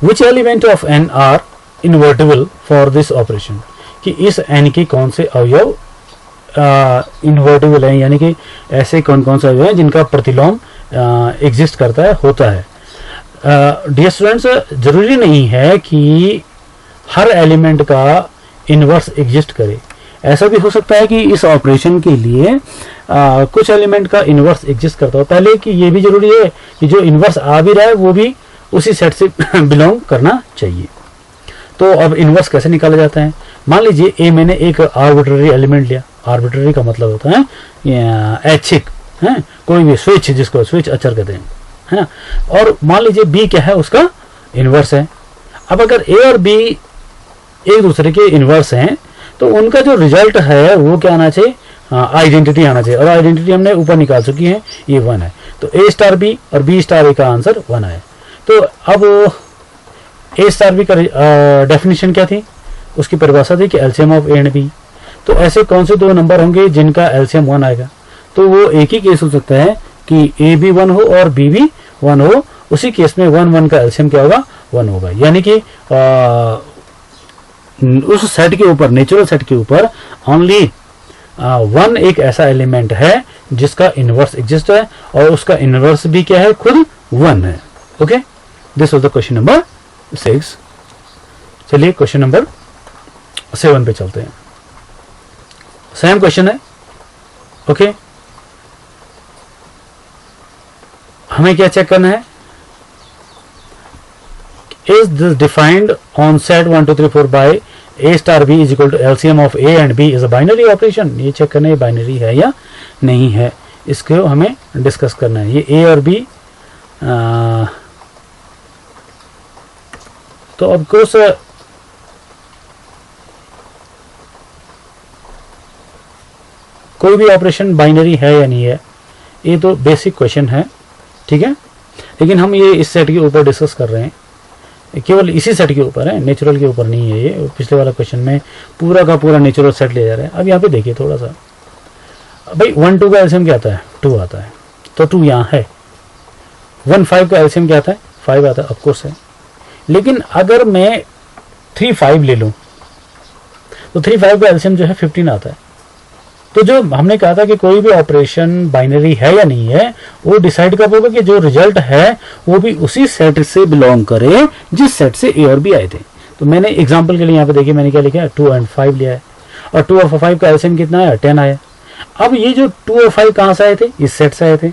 S1: which element of N are invertible for this operation, कि इस एन की कौन से अवयव इन्वर्टिबल है, यानी कि ऐसे कौन कौन से अवयव हैं जिनका प्रतिलोम एग्जिस्ट करता है, होता है। डियर स्टूडेंट्स, जरूरी नहीं है कि हर एलिमेंट का इनवर्स एग्जिस्ट करे। ऐसा भी हो सकता है कि इस ऑपरेशन के लिए कुछ एलिमेंट का इनवर्स एग्जिस्ट करता हो। पहले कि ये भी जरूरी है कि जो इनवर्स आ भी रहा है वो भी उसी सेट से बिलोंग करना चाहिए। तो अब इनवर्स कैसे निकाला जाता है, मान लीजिए ए मैंने एक आर्बिट्ररी एलिमेंट लिया। आर्बिट्ररी का मतलब होता है ऐच्छिक, है कोई भी स्विच, जिसको स्विच अचर कहते हैं, है ना। और मान लीजिए बी क्या है, उसका इनवर्स है। अब अगर ए और बी एक दूसरे के इनवर्स हैं तो उनका जो रिजल्ट है वो क्या आना चाहिए, आइडेंटिटी आना चाहिए। और आइडेंटिटी हमने ऊपर निकाल चुकी है, ये 1 है। तो ए स्टार बी और बी स्टार ए का आंसर 1 है। तो अब ए स्टार बी का डेफिनेशन क्या थी, उसकी परिभाषा थी कि LCM of A and B. तो ऐसे कौन से दो नंबर होंगे जिनका एलसीएम 1 आएगा, तो वो एक ही केस हो सकता है कि ए भी 1 हो और बी भी 1 हो। उसी केस में 1 1 का एलसीएम क्या होगा, 1 होगा। यानी कि उस सेट के ऊपर, नेचुरल सेट के ऊपर ओनली 1 एक ऐसा एलिमेंट है जिसका इनवर्स एग्जिस्ट है और उसका इनवर्स भी क्या है, खुद 1 है। Okay, this was the question number 6। चलिए क्वेश्चन नंबर 7 पे चलते हैं। सेम क्वेश्चन है। ओके, हमें क्या चेक करना है? Is this defined on set 1 2 3 4 by a star b is equal to LCM of a and b is a binary operation. ये चेक करना है बाइनरी है या नहीं है, इसको हमें डिस्कस करना है। ये a और b तो ऑफ कोर्स कोई भी ऑपरेशन बाइनरी है या नहीं है, ये तो बेसिक क्वेश्चन है, ठीक है। लेकिन हम ये इस सेट के ऊपर डिस्कस कर रहे हैं, केवल इसी सेट के ऊपर है, नेचुरल के ऊपर नहीं है। ये पिछले वाला क्वेश्चन में पूरा का पूरा नेचुरल सेट ले जा रहे हैं। अब यहाँ पे देखिए थोड़ा सा, भाई 1 2 का एलसीएम क्या आता है? 2 आता है, तो 2 यहाँ है। 1 5 का एलसीएम क्या आता है? 5 आता है, ऑफकोर्स है। लेकिन अगर मैं 3 5 ले लूँ तो 3 5 का एलसीएम जो है 15 आता है। तो जो हमने कहा था कि कोई भी ऑपरेशन बाइनरी है या नहीं है, वो डिसाइड कब होगा कि जो रिजल्ट है वो भी उसी सेट से बिलोंग करे जिस सेट से ए और बी आए थे। तो मैंने एग्जांपल के लिए यहाँ पे देखिए मैंने क्या लिखा है, 2 और 5 लिया है, और 2 और 5 का एलसीएम कितना आया? 10 आया। अब ये जो 2 और 5 कहाँ से आए थे? इस सेट से आए थे।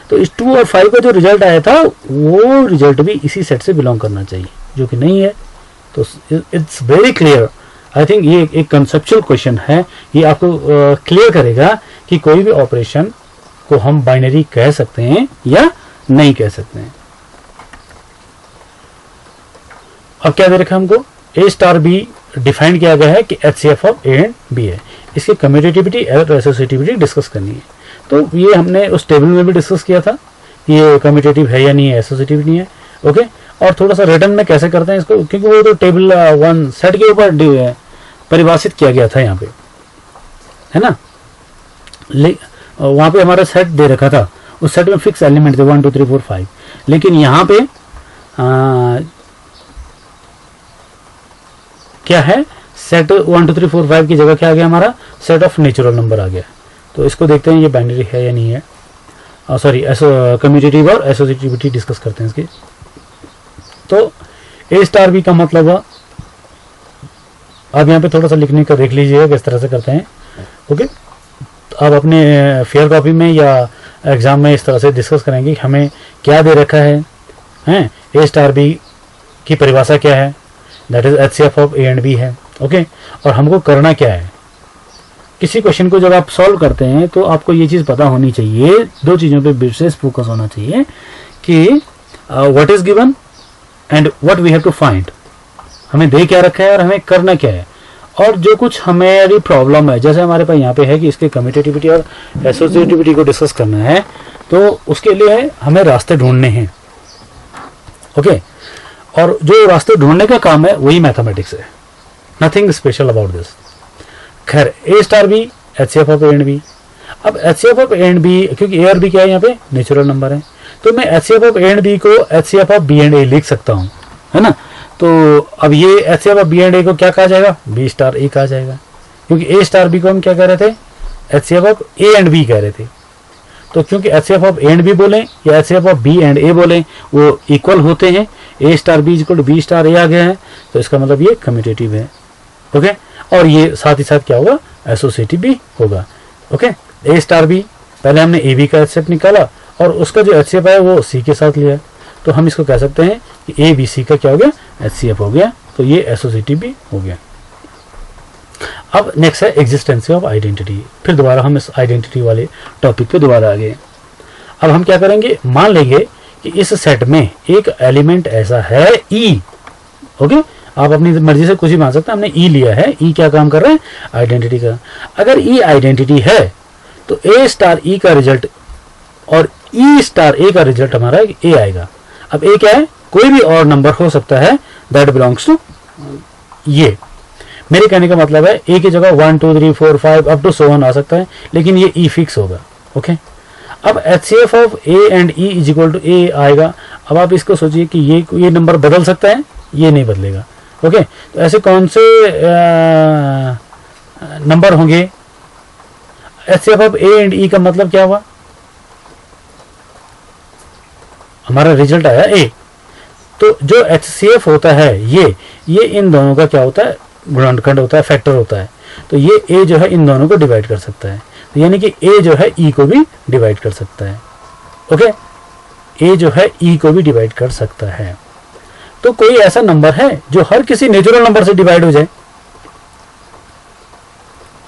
S1: तो इस 2 और 5 का जो रिजल्ट आया था वो रिजल्ट भी इसी सेट से बिलोंग करना चाहिए, जो कि नहीं है। तो it's very clear. I think ये एक कंसेप्चुअल क्वेश्चन है, ये आपको क्लियर करेगा कि कोई भी ऑपरेशन को हम बाइनरी कह सकते हैं या नहीं कह सकते हैं। अब क्या दे रखा है हमको? ए स्टार बी डिफाइंड किया गया है कि HCF of A and B है। इसकी कम्यूटेटिविटी और एसोसिएटिविटी डिस्कस करनी है। तो ये हमने उस टेबल में भी डिस्कस किया था, ये कम्यूटेटिव है या नहीं है, एसोसिएटिव नहीं है। ओके, और थोड़ा सा रिटर्न में कैसे करते हैं इसको, क्योंकि वो तो टेबल 1 सेट के ऊपर परिभाषित किया गया था यहाँ पे, है ना। वहां पे हमारा सेट दे रखा था, उस सेट में फिक्स एलिमेंट थे 1 2 3 4 5। लेकिन यहाँ पे क्या है, सेट 1 2 3 4 5 की जगह क्या आ गया हमारा? सेट ऑफ नेचुरल नंबर आ गया। तो इसको देखते हैं ये बाइनरी है या नहीं है। सॉरी, कम्यूटेटिव और एसोसिएटिविटी डिस्कस करते हैं इसकी। तो ए स्टार बी का मतलब है, अब यहाँ पे थोड़ा सा लिखने का देख लीजिएगा किस तरह से करते हैं। ओके, तो आप अपने फेयर कॉपी में या एग्जाम में इस तरह से डिस्कस करेंगे कि हमें क्या दे रखा है, हैं ए स्टार बी की परिभाषा क्या है, that is HCF of A and B है। ओके, और हमको करना क्या है? किसी क्वेश्चन को जब आप सॉल्व करते हैं तो आपको ये चीज़ पता होनी चाहिए, 2 चीज़ों पे विशेष फोकस होना चाहिए कि what is given and what we have to find. हमें दे क्या रखा है और हमें करना क्या है। और जो कुछ हमारी प्रॉब्लम है, जैसे हमारे पास यहाँ पे है कि इसके कम्यूटेटिविटी और एसोसिएटिविटी को डिस्कस करना है, तो उसके लिए हमें रास्ते ढूंढने हैं। ओके, और जो रास्ते ढूंढने का काम है वही मैथमेटिक्स है, नथिंग स्पेशल अबाउट दिस। खैर, A star B HCF of A and B. अब HCF of A and B, क्योंकि ए और बी क्या है यहाँ पे? नेचुरल नंबर है, तो मैं HCF of A and B को HCF of B and A लिख सकता हूँ, है ना। तो अब ये HCF of B and A को क्या कहा जाएगा? बी स्टार ए कहा जाएगा, क्योंकि ए स्टार बी को हम क्या कह रहे थे? HCF of A and B कह रहे थे। तो क्योंकि HCF of A and B बोले या HCF of B and A बोले वो इक्वल होते हैं, A star B equal to B star A आ गया है, तो इसका मतलब ये कम्यूटेटिव है। ओके, और ये साथ ही साथ क्या होगा? एसोसिएटिव भी होगा। ओके, ए स्टार बी, पहले हमने ए बी का एचसीएफ निकाला और उसका जो एचसीएफ है वो सी के साथ लिया, तो हम इसको कह सकते हैं कि ए बी सी का क्या हो गया? एचसीएफ हो गया, तो ये एसोसिएटिव भी हो गया। अब नेक्स्ट है एग्जिस्टेंसी ऑफ आइडेंटिटी। फिर दोबारा हम इस आइडेंटिटी वाले टॉपिक पे दोबारा आ गए। अब हम क्या करेंगे, मान लेंगे कि इस सेट में एक एलिमेंट ऐसा है ई। ओके, आप अपनी मर्जी से कुछ भी मान सकते हैं, हमने ई लिया है, ई क्या काम कर रहा है? आइडेंटिटी का। अगर ई आइडेंटिटी है तो ए स्टार ई का रिजल्ट और ई स्टार ए का रिजल्ट हमारा ए आएगा। अब ए क्या है? कोई भी और नंबर हो सकता है दैट बिलोंग्स टू ये। मेरे कहने का मतलब है ए की जगह 1 2 3 4 5 अप टू सो ऑन आ सकता है, लेकिन ये ई फिक्स होगा। ओके, अब HCF of A and E is equal to A आएगा। अब आप इसको सोचिए कि ये नंबर बदल सकता है, ये नहीं बदलेगा। ओके, तो ऐसे कौन से नंबर होंगे? एचसीएफ ऑफ ए एंड ई का मतलब क्या हुआ? हमारा रिजल्ट आया ए, तो जो HCF होता है ये इन दोनों का क्या होता है, गुणनखंड होता है, फैक्टर होता है। तो ये A जो है इन दोनों को डिवाइड कर सकता है, तो यानी कि A जो है E को भी डिवाइड कर सकता है। ओके, A जो है E को भी डिवाइड कर सकता है। तो कोई ऐसा नंबर है जो हर किसी नेचुरल नंबर से डिवाइड हो जाए?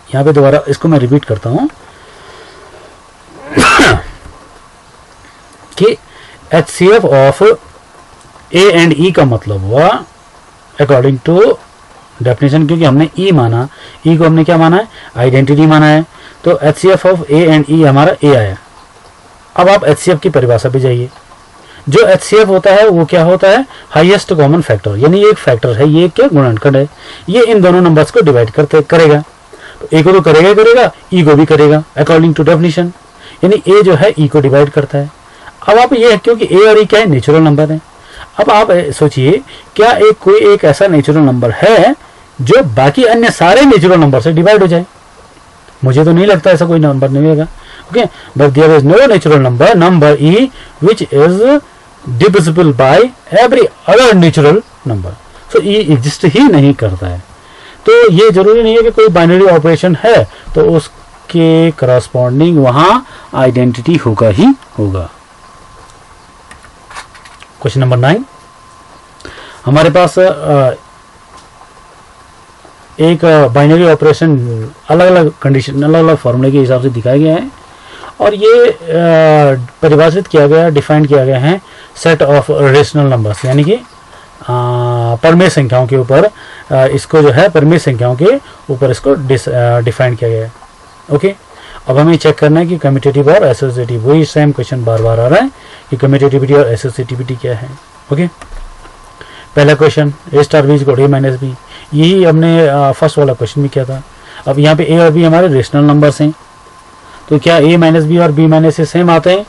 S1: यहां पे दोबारा इसको मैं रिपीट करता हूं कि HCF of A and E का मतलब हुआ अकॉर्डिंग टू डेफिनेशन, क्योंकि हमने E माना, E को हमने क्या माना है, आइडेंटिटी माना है, तो HCF of A and E हमारा A आया। अब आप HCF की परिभाषा पे जाइए। जो HCF होता है वो क्या होता है, हाईएस्ट कॉमन फैक्टर, यानी ये एक फैक्टर है, ये क्या गुणनखंड है, ये इन दोनों नंबर्स को डिवाइड करेगा। तो A को तो करेगा, E को भी करेगा अकॉर्डिंग टू डेफिनेशन, यानी A जो है E को डिवाइड करता है। अब आप ये, क्योंकि A और E क्या है, नेचुरल नंबर है। अब आप सोचिए, क्या कोई एक ऐसा नेचुरल नंबर है जो बाकी अन्य सारे नेचुरल नंबर से डिवाइड हो जाए? मुझे तो नहीं लगता ऐसा कोई नंबर नहीं होगा। Okay, but there is no natural number E which is divisible by every other natural number। सो E एग्जिस्ट ही नहीं करता है। तो ये जरूरी नहीं है कि कोई बाइनरी ऑपरेशन है तो उसके करस्पॉन्डिंग वहां आइडेंटिटी होगा ही होगा। क्वेश्चन नंबर 9, हमारे पास एक बाइनरी ऑपरेशन अलग अलग कंडीशन, अलग अलग फॉर्मूले के हिसाब से दिखाया गया है, और ये परिभाषित किया गया, डिफाइंड किया गया है सेट ऑफ रेशनल नंबर्स, यानी कि परमेय संख्याओं के ऊपर इसको जो है परमेय संख्याओं के ऊपर इसको डिफाइंड किया गया है। ओके, अब हमें चेक करना है कि कम्यूटेटिव और एसोसिएटिव, वही सेम क्वेश्चन बार बार आ रहा है कि कम्यूटेटिविटी और एसोसिएटिविटी क्या है। ओके, पहला question A star B equal A minus B, यही हमने फर्स्ट वाला क्वेश्चन में किया था। अब यहाँ पे A और B हमारे रेशनल नंबर्स हैं, तो क्या A माइनस बी और B माइनस ए सेम आते हैं?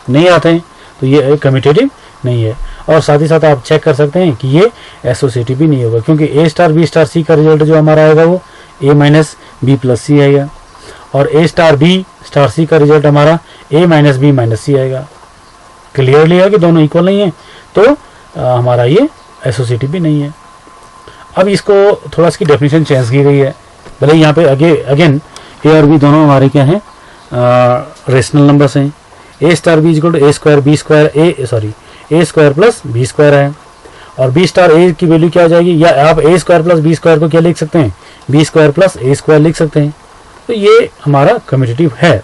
S1: नहीं आते हैं, तो ये कम्यूटेटिव नहीं है। और साथ ही साथ आप चेक कर सकते हैं कि ये एसोसिएटिव भी नहीं होगा, क्योंकि A star B star C का रिजल्ट जो हमारा आएगा वो A माइनस बी प्लस सी आएगा, और A star B star C का रिजल्ट हमारा A माइनस बी माइनस सी आएगा। क्लियरली है कि दोनों इक्वल नहीं है, तो हमारा ये एसोसिएटिव भी नहीं है। अब इसको थोड़ा इसकी डेफिनेशन चेंज की गई है, भले यहाँ पे अगेन A और B दोनों हमारे क्या हैं, रेशनल नंबर्स हैं। A star B equal to A square B square A square plus B square है, और B स्टार A की वैल्यू क्या हो जाएगी, या आप A square plus B square को क्या लिख सकते हैं, B square plus A square लिख सकते हैं। तो ये हमारा कम्यूटेटिव है।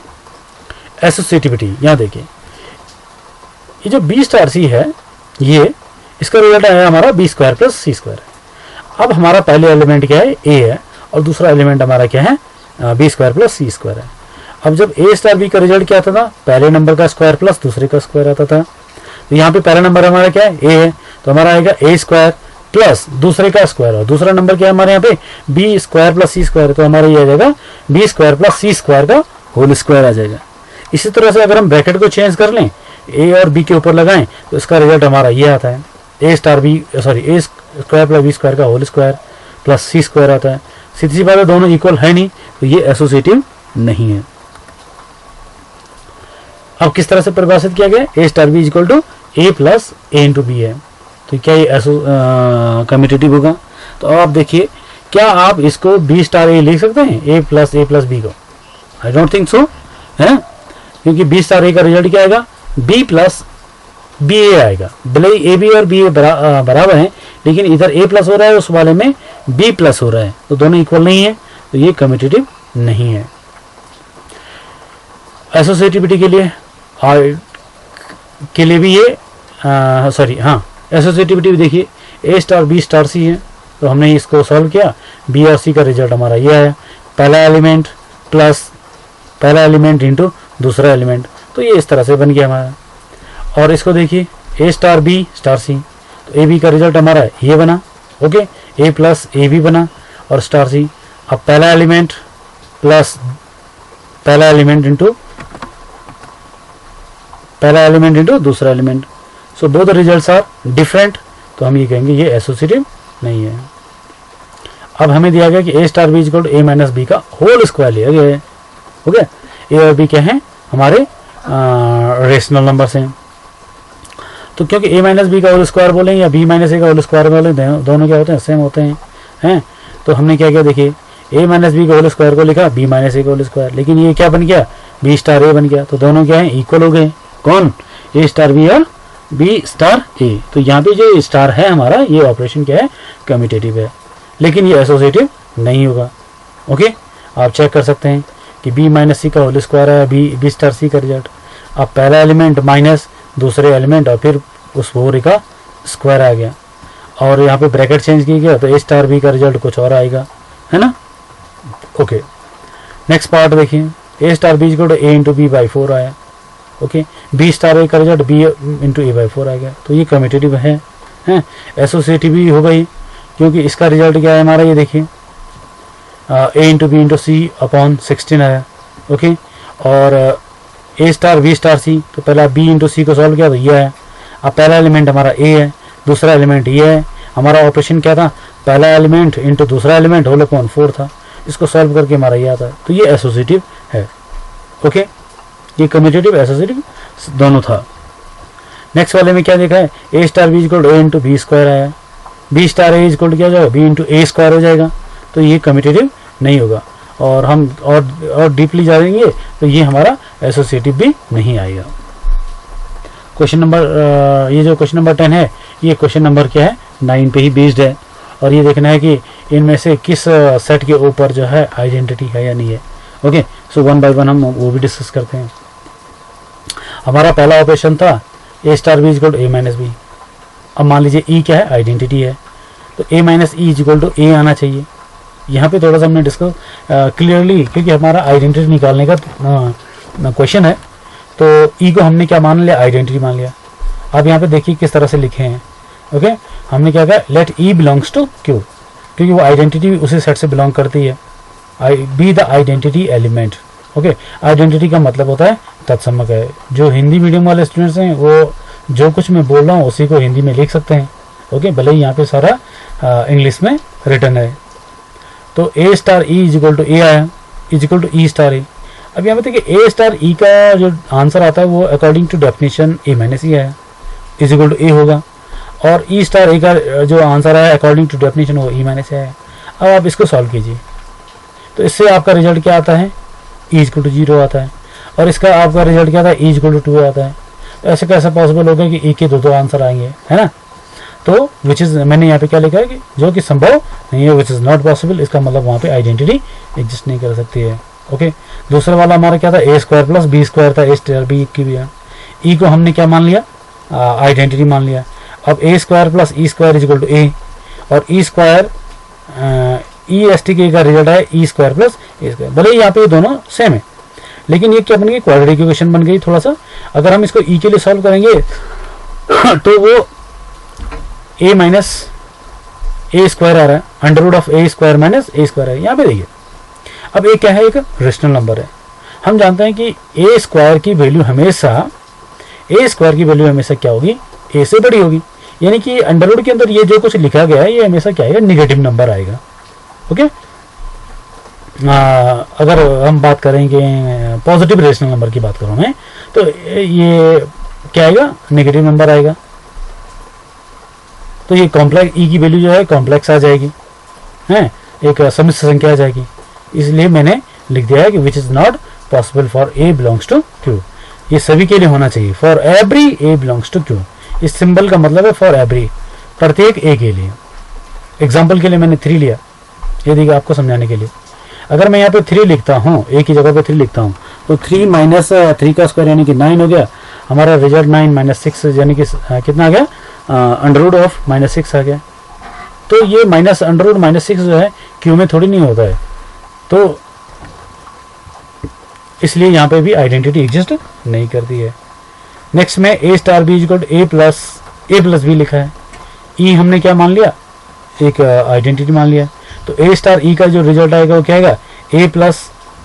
S1: एसोसिएटिविटी यहाँ देखिए, ये जो B स्टार C है, ये इसका रिजल्ट आया हमारा B square plus C square है। अब हमारा पहले एलिमेंट क्या है, A है, और दूसरा एलिमेंट हमारा क्या है, B square plus C square है। अब जब A स्टार B का रिजल्ट क्या आता था, पहले नंबर का स्क्वायर प्लस दूसरे का स्क्वायर आता था। तो यहाँ पे पहला नंबर हमारा क्या है, A है, तो हमारा आएगा A स्क्वायर प्लस दूसरे का स्क्वायर, और दूसरा नंबर क्या है हमारे यहाँ पे B square plus C square, तो हमारा ये आ जाएगा B square plus C square का होल स्क्वायर आ जाएगा। इसी तरह से अगर हम ब्रैकेट को चेंज कर लें, A और B के ऊपर लगाएं, तो इसका रिजल्ट हमारा ये आता है A square plus B square का whole square plus C square आता है। सीधी सी बात है, दोनों इक्वल है नहीं, तो ये एसोसिएटिव नहीं है। अब किस तरह से परिभाषित किया गया, A star B equal to A plus A into B है, तो क्या ये कम्यूटेटिव होगा? तो आप देखिए, क्या आप इसको B स्टार A लिख सकते हैं, A प्लस B को? आई डोंट थिंक सो, है, क्योंकि B स्टार A का रिजल्ट क्या आएगा, B प्लस बी ए आएगा। भले ही A B और B बराबर हैं, लेकिन इधर A प्लस हो रहा है, उस वाले में B प्लस हो रहा है, तो दोनों इक्वल नहीं है, तो ये कम्यूटेटिव नहीं है। एसोसिएटिविटी के लिए भी ये एसोसिएटिविटी भी देखिए, A star B star C है, तो हमने इसको सॉल्व किया, B और C का रिजल्ट हमारा ये आया, पहला एलिमेंट प्लस पहला एलिमेंट इंटू दूसरा एलिमेंट, तो ये इस तरह से बन गया हमारा। और इसको देखिए, A star B star C, तो A B का रिजल्ट हमारा ये बना, okay, A plus A B बना और स्टार C। अब पहला एलिमेंट प्लस पहला एलिमेंट इंटू दूसरा element, so both results are different, तो हम ये कहेंगे ये एसोसिएटिव नहीं है। अब हमें दिया गया कि A star B equal to A minus B का होल स्क्वायर लिया गया है, ओके। A और B क्या है, हमारे रेशनल नंबर्स हैं। तो क्योंकि a माइनस बी का होल स्क्वायर बोलें या b माइनस ए का होल स्क्वायर बोलें, दोनों क्या होते हैं, सेम होते हैं। तो हमने क्या किया, देखिए a माइनस बी का होल स्क्वायर को लिखा b माइनस ए का होल स्क्वायर, लेकिन ये क्या बन गया, b स्टार a बन गया। तो दोनों क्या है, इक्वल हो गए। कौन, a स्टार b और b स्टार a। तो यहाँ पे जो स्टार है हमारा, ये ऑपरेशन क्या है, कम्यूटेटिव है, लेकिन ये एसोसिएटिव नहीं होगा। ओके, आप चेक कर सकते हैं कि b माइनस सी का होल स्क्वायर है, b स्टार सी का रिजल्ट। अब पहला एलिमेंट माइनस दूसरे एलिमेंट और फिर उस पूरे का स्क्वायर आ गया, और यहाँ पे ब्रैकेट चेंज किया गया तो a स्टार b का रिजल्ट कुछ और आएगा, है ना। ओके, नेक्स्ट पार्ट देखिए, a star b equal to a into B by 4 आया। ओके, b स्टार a का result b into a by 4 आ गया। तो ये कम्यूटेटिव है, एसोसिएटिव भी होगा ये, क्योंकि इसका रिजल्ट क्या है हमारा, ये देखिए a into B into C upon 16 आया। ओके, और a star b star c, तो पहला b इंटू सी को सॉल्व किया तो ये आया। अब पहला एलिमेंट हमारा a है, दूसरा एलिमेंट ये है। हमारा ऑपरेशन क्या था, पहला एलिमेंट इंटू दूसरा एलिमेंट होल अपॉन 4 था, इसको सॉल्व करके हमारा ये आता है। तो ये एसोसिएटिव है। ओके, ये कम्यूटेटिव एसोसिएटिव दोनों था। नेक्स्ट वाले में क्या देखा है, a star b equal to a into B square आया, b star a equal to क्या हो जाएगा, b इंटू a स्क्वायर हो जाएगा। तो ये कम्यूटेटिव नहीं होगा, और हम और डीपली जाएंगे तो ये हमारा एसोसिएटिव भी नहीं आएगा। क्वेश्चन नंबर ये जो क्वेश्चन नंबर 10 है, ये क्वेश्चन नंबर क्या है, 9 पे ही बेस्ड है, और ये देखना है कि इनमें से किस सेट के ऊपर जो है आइडेंटिटी है या नहीं है। ओके, सो 1 बाय 1 हम वो भी डिस्कस करते हैं। हमारा पहला ऑपरेशन था a star b equal to a minus B. अब मान लीजिए e क्या है, आइडेंटिटी है, तो a minus E equal to a आना चाहिए। यहाँ पे थोड़ा सा हमने डिस्कस क्लियरली, क्योंकि हमारा आइडेंटिटी निकालने का क्वेश्चन है, तो ई को हमने क्या मान लिया, आइडेंटिटी मान लिया। अब यहाँ पे देखिए किस तरह से लिखे हैं। ओके, हमने क्या कहा, let E belongs to Q, क्योंकि वो आइडेंटिटी उसी सेट से बिलोंग करती है। Be the identity element. Okay, identity का मतलब होता है तत्समक है। जो हिंदी मीडियम वाले स्टूडेंट्स हैं वो जो कुछ मैं बोल रहा हूँ उसी को हिंदी में लिख सकते हैं। ओके, भले ही यहाँ पे सारा इंग्लिश में रिटर्न है। तो A star E is equal to A आया, is equal to E star A. अब यहाँ पे देखिए ए स्टार ई का जो आंसर आता है वो according to definition A minus E आया, इज इक्वल टू ए होगा, और ई स्टार ए का जो आंसर आया अकॉर्डिंग टू डेफिनेशन वो ई माइनस ए आया। अब आप इसको सॉल्व कीजिए, तो इससे आपका रिजल्ट क्या आता है, ई इज इक्वल टू 0 आता है, और इसका आपका रिजल्ट क्या आता है, ई इज इक्वल टू 2 आता है। तो ऐसे कैसे पॉसिबल होगा कि ई के दो आंसर आएंगे, है ना। तो विच इज, मैंने यहाँ पे क्या लिखा है कि जो कि संभव नहीं है, विच इज नॉट पॉसिबल, इसका मतलब वहाँ पे आइडेंटिटी एग्जिस्ट नहीं कर सकती है। ओके, दूसरा वाला हमारा क्या था, ए स्क्वायर प्लस बी स्क्वायर था, ए स्टार बी की भी है। ई को हमने क्या मान लिया, आइडेंटिटी मान लिया। अब A square plus E square is equal to A, और E square E S T के का रिजल्ट है E square plus A square. भले ही यहाँ पे ये दोनों सेम है, लेकिन ये क्या बन गई, क्वाड्रेटिक इक्वेशन बन गई। थोड़ा सा अगर हम इसको ई के लिए सॉल्व करेंगे तो वो ए माइनस ए स्क्वायर आ रहा है, under root of A square minus A square है। यहाँ पे देखिए, अब ए क्या है, एक रेशनल नंबर है। हम जानते हैं कि ए स्क्वायर की वैल्यू हमेशा, ए स्क्वायर की वैल्यू हमेशा क्या होगी, ए से बड़ी होगी। यानी कि अंडर रूट के अंदर ये जो कुछ लिखा गया है ये हमेशा क्या आएगा, निगेटिव नंबर आएगा। ओके, अगर हम बात करेंगे पॉजिटिव रेशनल नंबर की बात करूँ मैं, तो ये क्या आएगा, नेगेटिव नंबर आएगा। तो ये कॉम्प्लेक्स ई की वैल्यू जो है कॉम्प्लेक्स आ जाएगी, हैं, एक सम्मिश्र संख्या आ जाएगी। इसलिए मैंने लिख दिया है कि which is not possible for A belongs to Q. ये सभी के लिए होना चाहिए, for every A belongs to Q. इस सिंबल का मतलब है फॉर एवरी, प्रत्येक ए के लिए। एग्जाम्पल के लिए मैंने 3 लिया, ये देखिए आपको समझाने के लिए। अगर मैं यहाँ पे 3 लिखता हूँ, ए की जगह पे 3 लिखता हूँ, तो 3 माइनस 3 का स्क्वायर यानी कि 9 हो गया। हमारा रिजल्ट 9 माइनस 6 यानी कि कितना आ गया, अंडर रूट ऑफ माइनस 6 आ गया। तो ये माइनस अंडर रूट माइनस 6 जो है क्यू में थोड़ी नहीं होता है, तो इसलिए यहाँ पे भी आइडेंटिटी एग्जिस्ट नहीं करती है। नेक्स्ट में A star B equal to A plus B लिखा है। ई हमने क्या मान लिया, एक आइडेंटिटी मान लिया। तो ए स्टार ई का जो रिजल्ट आएगा वो क्या आएगा, ए प्लस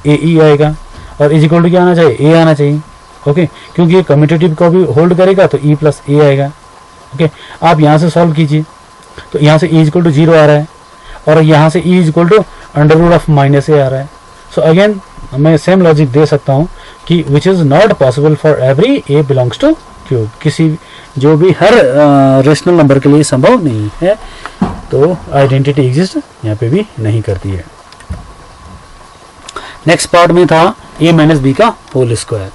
S1: ए ई आएगा, और इज इक्वल टू क्या आना चाहिए, ए आना चाहिए। ओके, क्योंकि ये कम्यूटेटिव को भी होल्ड करेगा तो ई प्लस ए आएगा। ओके, आप यहाँ से सॉल्व कीजिए, तो यहाँ से ई इक्वल टू 0 आ रहा है, और यहाँ से E equal to under root of minus A आ रहा है। सो अगेन मैं सेम लॉजिक दे सकता हूँ कि which is not possible for every A belongs to cube किसी जो भी हर रेशनल नंबर के लिए संभव नहीं है, तो आइडेंटिटी एग्जिस्ट यहाँ पे भी नहीं करती है। नेक्स्ट पार्ट में था a माइनस बी का होल स्क्वायर।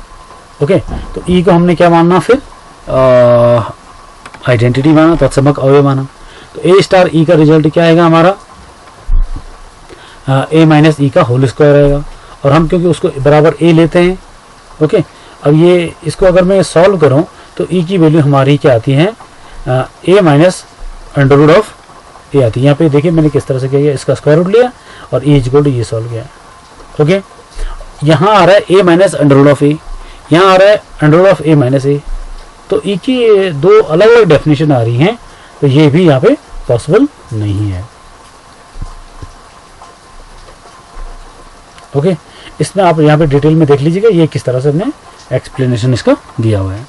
S1: ओके, तो e को हमने क्या मानना, फिर आइडेंटिटी माना, तत्समक अवयव माना। तो a स्टार e का रिजल्ट क्या आएगा हमारा, a माइनस ई का होल स्क्वायर आएगा। और हम क्योंकि उसको बराबर a लेते हैं, ओके, अब ये इसको अगर मैं सॉल्व करूं तो e की वैल्यू हमारी क्या आती है, a minus under root of a आती है। यहाँ पे देखिए मैंने किस तरह से किया, इसका स्क्वायर रूट लिया और e इक्वल टू ये सॉल्व किया। ओके, यहाँ आ रहा है a minus under root of a, यहाँ आ रहा है under root of a minus a। तो e की दो अलग अलग डेफिनेशन आ रही हैं, तो ये भी यहाँ पे पॉसिबल नहीं है। ओके, इसमें आप यहाँ पे डिटेल में देख लीजिएगा ये किस तरह से हमने एक्सप्लेनेशन इसका दिया हुआ है।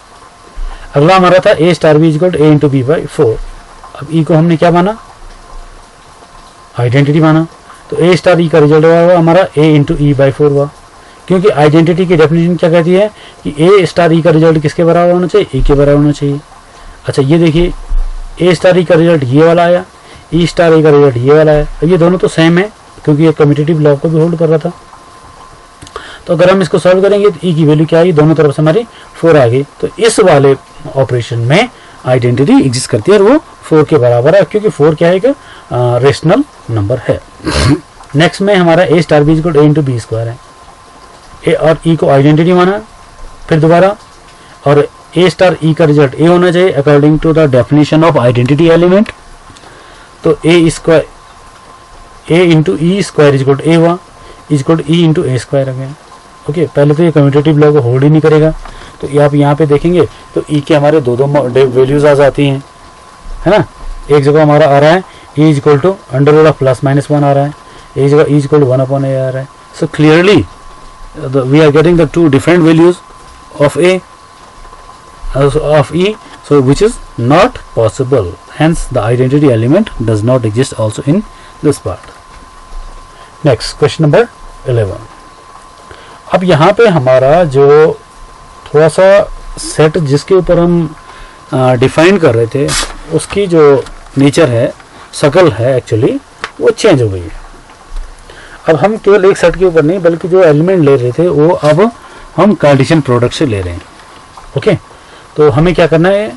S1: अगला हमारा था a star B equal to a into B by 4। अब e को हमने क्या माना, आइडेंटिटी माना, तो a स्टार e का रिजल्ट हुआ हमारा a इंटू ई बाई 4 हुआ, क्योंकि आइडेंटिटी की डेफिनेशन क्या कहती है कि a स्टार e का रिजल्ट किसके बराबर होना चाहिए, e के बराबर होना चाहिए। अच्छा, ये देखिए a स्टार e का रिजल्ट ये वाला आया, e स्टार a का रिजल्ट ये वाला आया। अब ये दोनों तो सेम है क्योंकि ये कम्यूटेटिव लॉ को भी होल्ड कर रहा था। तो अगर हम इसको सॉल्व करेंगे तो e की वैल्यू क्या आई, दोनों तरफ से हमारी 4 आ गई। तो इस वाले ऑपरेशन में आइडेंटिटी एग्जिस्ट करती है और वो 4 के बराबर है, क्योंकि 4 क्या है, रेशनल नंबर है। नेक्स्ट में हमारा a star B equal to a into B square है। ए और e को आइडेंटिटी माना फिर दोबारा, और a स्टार e का रिजल्ट a होना चाहिए according to the definition of identity element. तो a square a into E square equal to a हुआ, equal to e into a square आ गया। ओके, पहले तो ये कम्यूटेटिव लॉ को होल्ड ही नहीं करेगा। तो ये आप यहाँ पे देखेंगे तो e के हमारे दो वैल्यूज आ जाती हैं, है ना। एक जगह हमारा आ रहा है e equal to under root of plus minus 1 आ रहा है, एक जगह e equal to 1 upon a आ रहा है। So clearly we are getting the two different values of a of e, so which is not possible, hence the identity element does not exist also in this part. Next question number 11. अब यहाँ पे हमारा जो थोड़ा सा set जिसके ऊपर हम डिफाइन कर रहे थे उसकी जो नेचर है, शकल है एक्चुअली, वो चेंज हो गई है। अब हम केवल एक सेट के ऊपर नहीं बल्कि जो एलिमेंट ले रहे थे वो अब हम कार्टेशियन प्रोडक्ट से ले रहे हैं। ओके, तो हमें क्या करना है,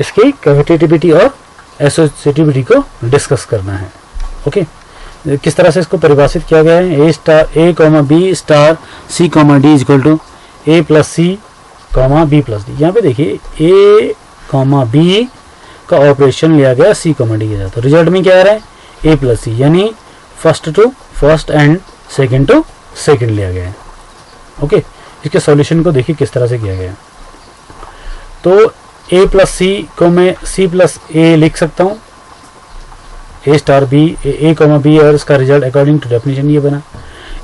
S1: इसकी कम्यूटेटिविटी और एसोसिएटिविटी को डिस्कस करना है। ओके, किस तरह से इसको परिभाषित किया गया है, a star a comma B star c comma D equal to a plus C comma B plus D. यहाँ पे देखिए a कॉमा बी का ऑपरेशन लिया गया c कॉमा डी के साथ, तो रिजल्ट में क्या आ रहा है a प्लस सी, यानी first to first and second to second लिया गया है। ओके, इसके सॉल्यूशन को देखिए किस तरह से किया गया है। तो a प्लस सी को मैं c प्लस a लिख सकता हूँ, a star B a comma B, और इसका रिजल्ट अकॉर्डिंग टू डेफिनेशन ये बना।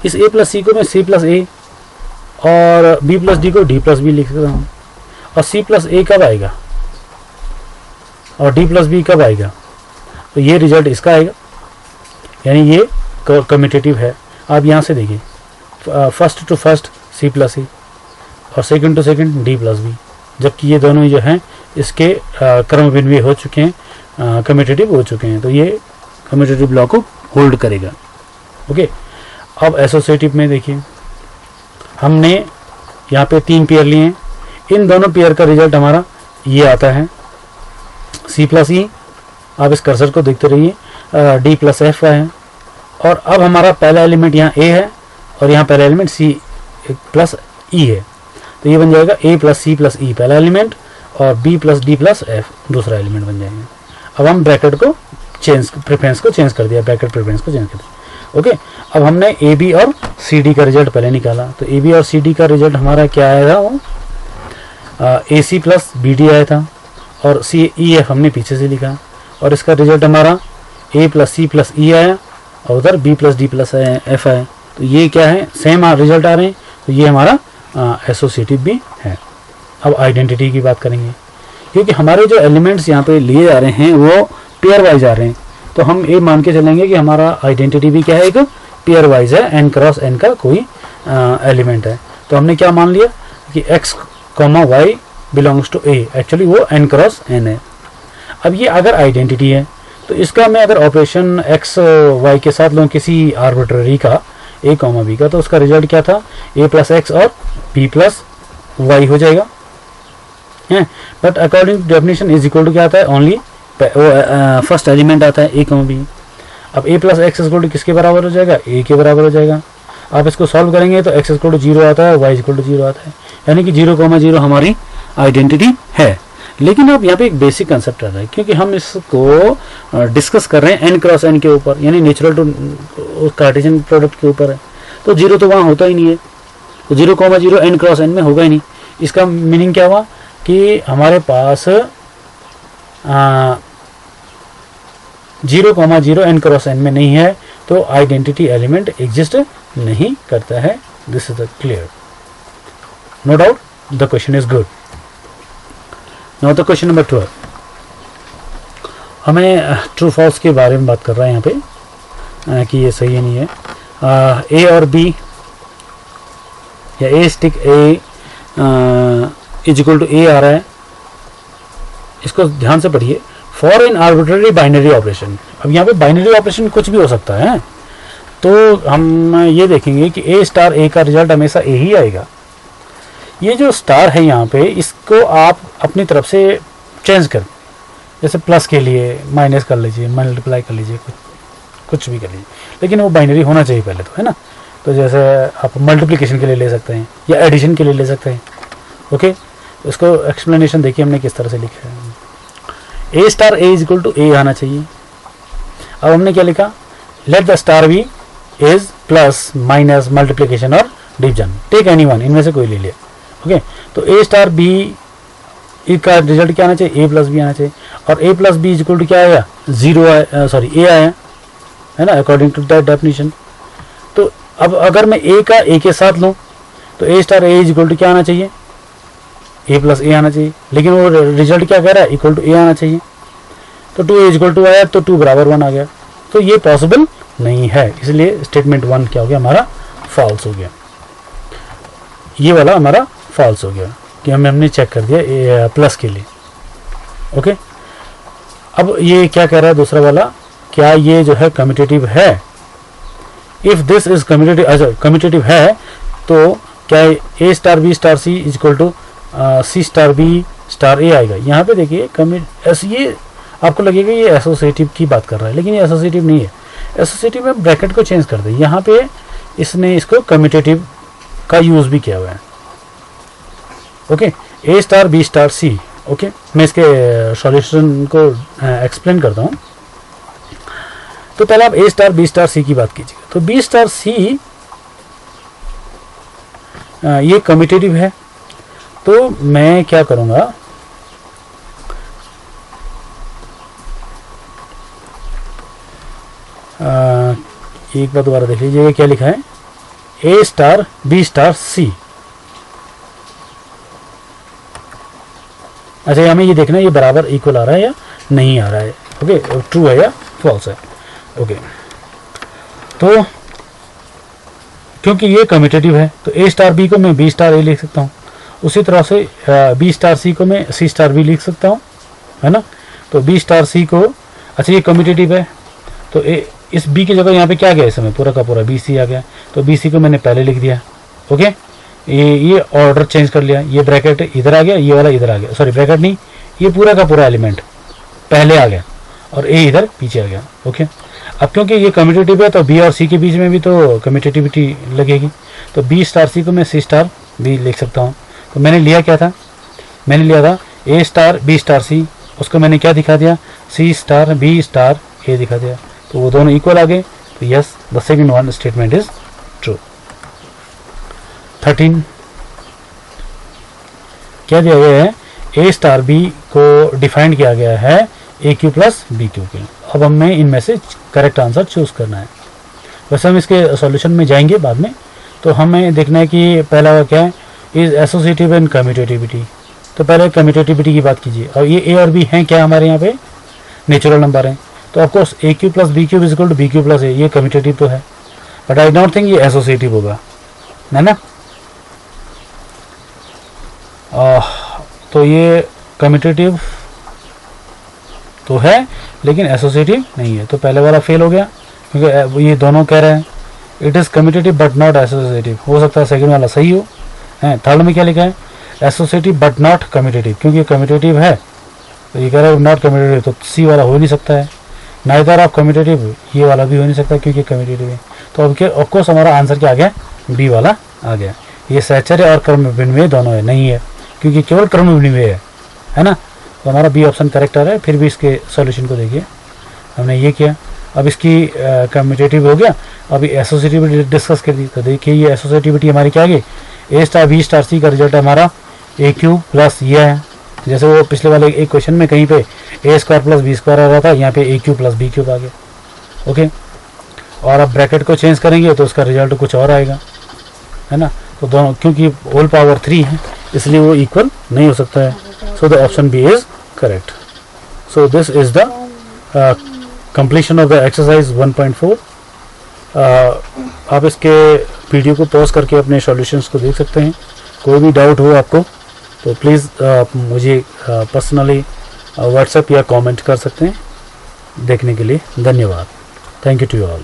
S1: इस a प्लस सी को मैं c प्लस a और b प्लस डी को d प्लस बी लिख सकता हूँ। और c प्लस a कब आएगा और d प्लस बी कब आएगा, तो ये रिजल्ट इसका आएगा, यानी ये कम्यूटेटिव है। आप यहाँ से देखिए first to first c plus a और second to second d plus B, जबकि ये दोनों जो हैं इसके क्रम विन्वय हो चुके हैं, कम्यूटेटिव हो चुके हैं, तो ये कम्यूटेटिव लॉ को होल्ड करेगा। ओके, अब एसोसिएटिव में देखिए हमने यहाँ पे 3 पेयर लिए हैं, इन दोनों पेयर का रिजल्ट हमारा ये आता है c प्लस ई, आप इस कर्सर को देखते रहिए, d प्लस एफ है। और अब हमारा पहला एलिमेंट यहाँ a है और यहाँ पहला एलिमेंट c प्लस ई है, तो ये बन जाएगा a प्लस सी प्लस ई पहला एलिमेंट और b plus D plus F दूसरा एलिमेंट बन जाएगा। अब हम ब्रैकेट को चेंज, प्रेफरेंस को चेंज कर दिया, ब्रैकेट प्रेफरेंस को चेंज कर दिया। ओके, अब हमने ए बी और सी डी का रिजल्ट पहले निकाला, तो ए बी और सी डी का रिजल्ट हमारा क्या आया था, वो ए सी प्लस बी डी आया था, और सी ई एफ हमने पीछे से लिखा, और इसका रिजल्ट हमारा ए प्लस सी प्लस ई आया और उधर B plus D plus F आया। तो ये क्या है, सेम रिजल्ट आ रहे हैं, तो ये हमारा एसोसिएटिव भी है। अब आइडेंटिटी की बात करेंगे, क्योंकि हमारे जो एलिमेंट्स यहाँ पे लिए जा रहे हैं वो पेयर वाइज आ रहे हैं, तो हम ये मान के चलेंगे कि हमारा आइडेंटिटी भी क्या है, एक पेयर वाइज है, n क्रॉस n का कोई एलिमेंट है। तो हमने क्या मान लिया कि x, y belongs to a, actually वो n क्रॉस n है। अब ये अगर आइडेंटिटी है तो इसका मैं अगर ऑपरेशन x y के साथ लूँ किसी आर्बिट्ररी का a, b का, तो उसका रिजल्ट क्या था, a प्लस एक्स और b प्लस वाई हो जाएगा। But according to definition is equal to क्या आता है, ओनली फर्स्ट एलिमेंट आता है a, b। अब a plus X equal to किसके बराबर हो जाएगा, a के बराबर हो जाएगा। आप इसको सॉल्व करेंगे तो x इक्वल टू 0 आता है, y इक्वल टू 0 आता है, यानी कि 0,0 हमारी आइडेंटिटी है। लेकिन अब यहाँ पे एक बेसिक कंसेप्ट आ रहा है, क्योंकि हम इसको डिस्कस कर रहे हैं n क्रॉस n के ऊपर, यानी नेचुरल टू कार्टेशियन प्रोडक्ट के ऊपर है, तो 0 तो वहाँ होता ही नहीं है, तो 0,0 n क्रॉस n में होगा ही नहीं। इसका मीनिंग क्या हुआ कि हमारे पास 0,0 n क्रॉस n में नहीं है, तो आइडेंटिटी एलिमेंट एग्जिस्ट नहीं करता है। This is clear, no doubt, the question is good. Now the question number 12, हमें ट्रू फॉल्स के बारे में बात कर रहा है यहाँ पे कि ये सही है नहीं है। ए और बी या A stick A is equal to A आ रहा है, इसको ध्यान से पढ़िए। For an arbitrary binary operation, अब यहाँ पे बाइनरी ऑपरेशन कुछ भी हो सकता है, तो हम ये देखेंगे कि ए स्टार ए का रिजल्ट हमेशा ए ही आएगा। ये जो स्टार है यहाँ पे, इसको आप अपनी तरफ से चेंज कर, जैसे प्लस के लिए माइनस कर लीजिए, मल्टीप्लाई कर लीजिए, कुछ भी कर लीजिए, लेकिन वो बाइनरी होना चाहिए पहले तो, है ना। तो जैसे आप मल्टीप्लिकेशन के लिए ले सकते हैं या एडिशन के लिए ले सकते हैं। ओके, इसको एक्सप्लेनेशन देखिए हमने किस तरह से लिखा है। A star A is equal to A आना चाहिए। अब हमने क्या लिखा, let the star B is plus minus multiplication और डिवीजन, टेक एनी वन, इनमें से कोई ले लिया। ओके, तो ए स्टार बी का रिजल्ट क्या आना चाहिए, ए प्लस बी आना चाहिए, और A plus B is equal to क्या आया, 0 आया, सॉरी ए आया, है ना, अकॉर्डिंग टू दैट डेफिनेशन। तो अब अगर मैं ए का ए के साथ लूँ तो A star A is equal to क्या आना चाहिए, ए प्लस ए आना चाहिए, लेकिन वो रिजल्ट क्या कह रहा है, इक्वल टू ए आना चाहिए। तो 2 इज इक्वल टू आया, तो 2 बराबर 1 आ गया, तो ये पॉसिबल नहीं है, इसलिए स्टेटमेंट 1 क्या हो गया, हमारा फॉल्स हो गया। ये वाला हमारा फॉल्स हो गया कि हमने चेक कर दिया प्लस के लिए। ओके, अब ये क्या कह रहा है दूसरा वाला, क्या ये जो है कम्यूटेटिव है। इफ दिस इज कम्यूटेटिव, अच्छा कम्यूटेटिव है तो क्या A star B star C is equal to C star B star A आएगा। यहाँ पे देखिए ये आपको लगेगा ये एसोसिएटिव की बात कर रहा है, लेकिन ये एसोसिएटिव नहीं है। एसोसिएटिव में ब्रैकेट को चेंज कर दे, यहाँ पे इसने इसको कम्यूटेटिव का यूज भी किया हुआ है। ओके, ए star B star C. Okay, मैं इसके सॉल्यूशन को एक्सप्लेन करता हूँ। तो पहले आप ए स्टार बी स्टार सी की बात कीजिएगा, तो बी स्टार सी ये कम्यूटेटिव है, तो मैं क्या करूँगा, एक बार दोबारा देख लीजिए, क्या लिखा है, ए स्टार बी स्टार सी। अच्छा, हमें ये देखना है ये बराबर इक्वल आ रहा है या नहीं आ रहा है। ओके, ट्रू है या फॉल्स है। ओके, तो क्योंकि ये कम्यूटेटिव है तो ए स्टार बी को मैं बी स्टार ए लिख सकता हूँ, उसी तरह से बी स्टार सी को मैं सी स्टार बी लिख सकता हूँ, है ना। तो बी स्टार सी को, अच्छा ये कम्यूटेटिव है तो इस बी की जगह यहाँ पे क्या गया, इस समय पूरा का पूरा बी सी आ गया, तो बी सी को मैंने पहले लिख दिया। ओके, ये ऑर्डर चेंज कर लिया, ये ब्रैकेट इधर आ गया, ये वाला इधर आ गया, सॉरी ब्रैकेट नहीं, ये पूरा का पूरा एलिमेंट पहले आ गया और ए इधर पीछे आ गया। ओके, अब क्योंकि ये कम्यूटेटिव है तो बी और सी के बीच में भी तो कम्यूटेटिविटी लगेगी, तो बी स्टार सी को मैं सी स्टार बी लिख सकता हूँ। तो मैंने लिया क्या था, मैंने लिया था ए स्टार बी स्टार सी, उसको मैंने क्या दिखा दिया, सी स्टार बी स्टार ए दिखा दिया, तो वो दोनों इक्वल आ गए, तो yes the second one statement is true. 13 क्या दिया गया है, ए स्टार बी को डिफाइंड किया गया है ए क्यू प्लस बी क्यू के। अब हमें इनमें से करेक्ट आंसर चूज करना है। वैसे हम इसके सॉल्यूशन में जाएंगे बाद में, तो हमें देखना है कि पहला क्या है, इज एसोसिएटिव एंड कम्यूटेटिविटी। तो पहले कम्यूटेटिविटी की बात कीजिए, और ये ए और बी हैं क्या हमारे यहाँ पे, नेचुरल नंबर हैं, तो of course A Q plus B Q is equal to B Q plus A, ये कम्यूटेटिव तो है, बट आई डोंट थिंक ये एसोसिएटिव होगा। है ना। तो ये कम्यूटेटिव तो है लेकिन एसोसिएटिव नहीं है, तो पहले वाला फेल हो गया क्योंकि ये दोनों कह रहे हैं it is commutative but not associative. हो सकता है सेकंड वाला सही हो। है थर्ड में क्या लिखा है, एसोसिएटिव बट नॉट कम्यूटेटिव, क्योंकि कम्यूटेटिव है तो ये कह रहा है नॉट कम्यूटेटिव, तो सी वाला हो नहीं सकता है। नाइदर ऑफ कम्यूटेटिव, ये वाला भी हो नहीं सकता क्योंकि कम्यूटेटिव है। तो अब क्या ऑफकोर्स हमारा आंसर क्या आ गया, बी वाला आ गया। ये सहचर्य और कर्म विनिमय दोनों है, नहीं है क्योंकि केवल कर्म विनिमय है ना। तो हमारा बी ऑप्शन करेक्ट आ रहा है। फिर भी इसके सॉल्यूशन को देखिए, हमने ये किया। अब इसकी कम्यूटेटिव हो गया, अभी एसोसिएटिविटी डिस्कस कर दी। तो देखिए ये एसोसिएटिविटी हमारी क्या आ गई, ए स्टार बी स्टार सी का रिजल्ट हमारा ए क्यूब प्लस ये है। जैसे वो पिछले वाले एक क्वेश्चन में कहीं पे ए स्क्वायर प्लस बी स्क्वायर आ रहा था, यहाँ पे ए क्यूब प्लस बी क्यूब आ गया। ओके, और अब ब्रैकेट को चेंज करेंगे तो उसका रिजल्ट कुछ और आएगा, है ना। तो दोनों क्योंकि होल पावर 3 है इसलिए वो इक्वल नहीं हो सकता है। So the option B is correct. So this is the completion of the exercise 1.4। आप इसके वीडियो को पॉज करके अपने सॉल्यूशंस को देख सकते हैं। कोई भी डाउट हो आपको तो प्लीज़ मुझे पर्सनली व्हाट्सएप या कमेंट कर सकते हैं। देखने के लिए धन्यवाद। Thank you to you all.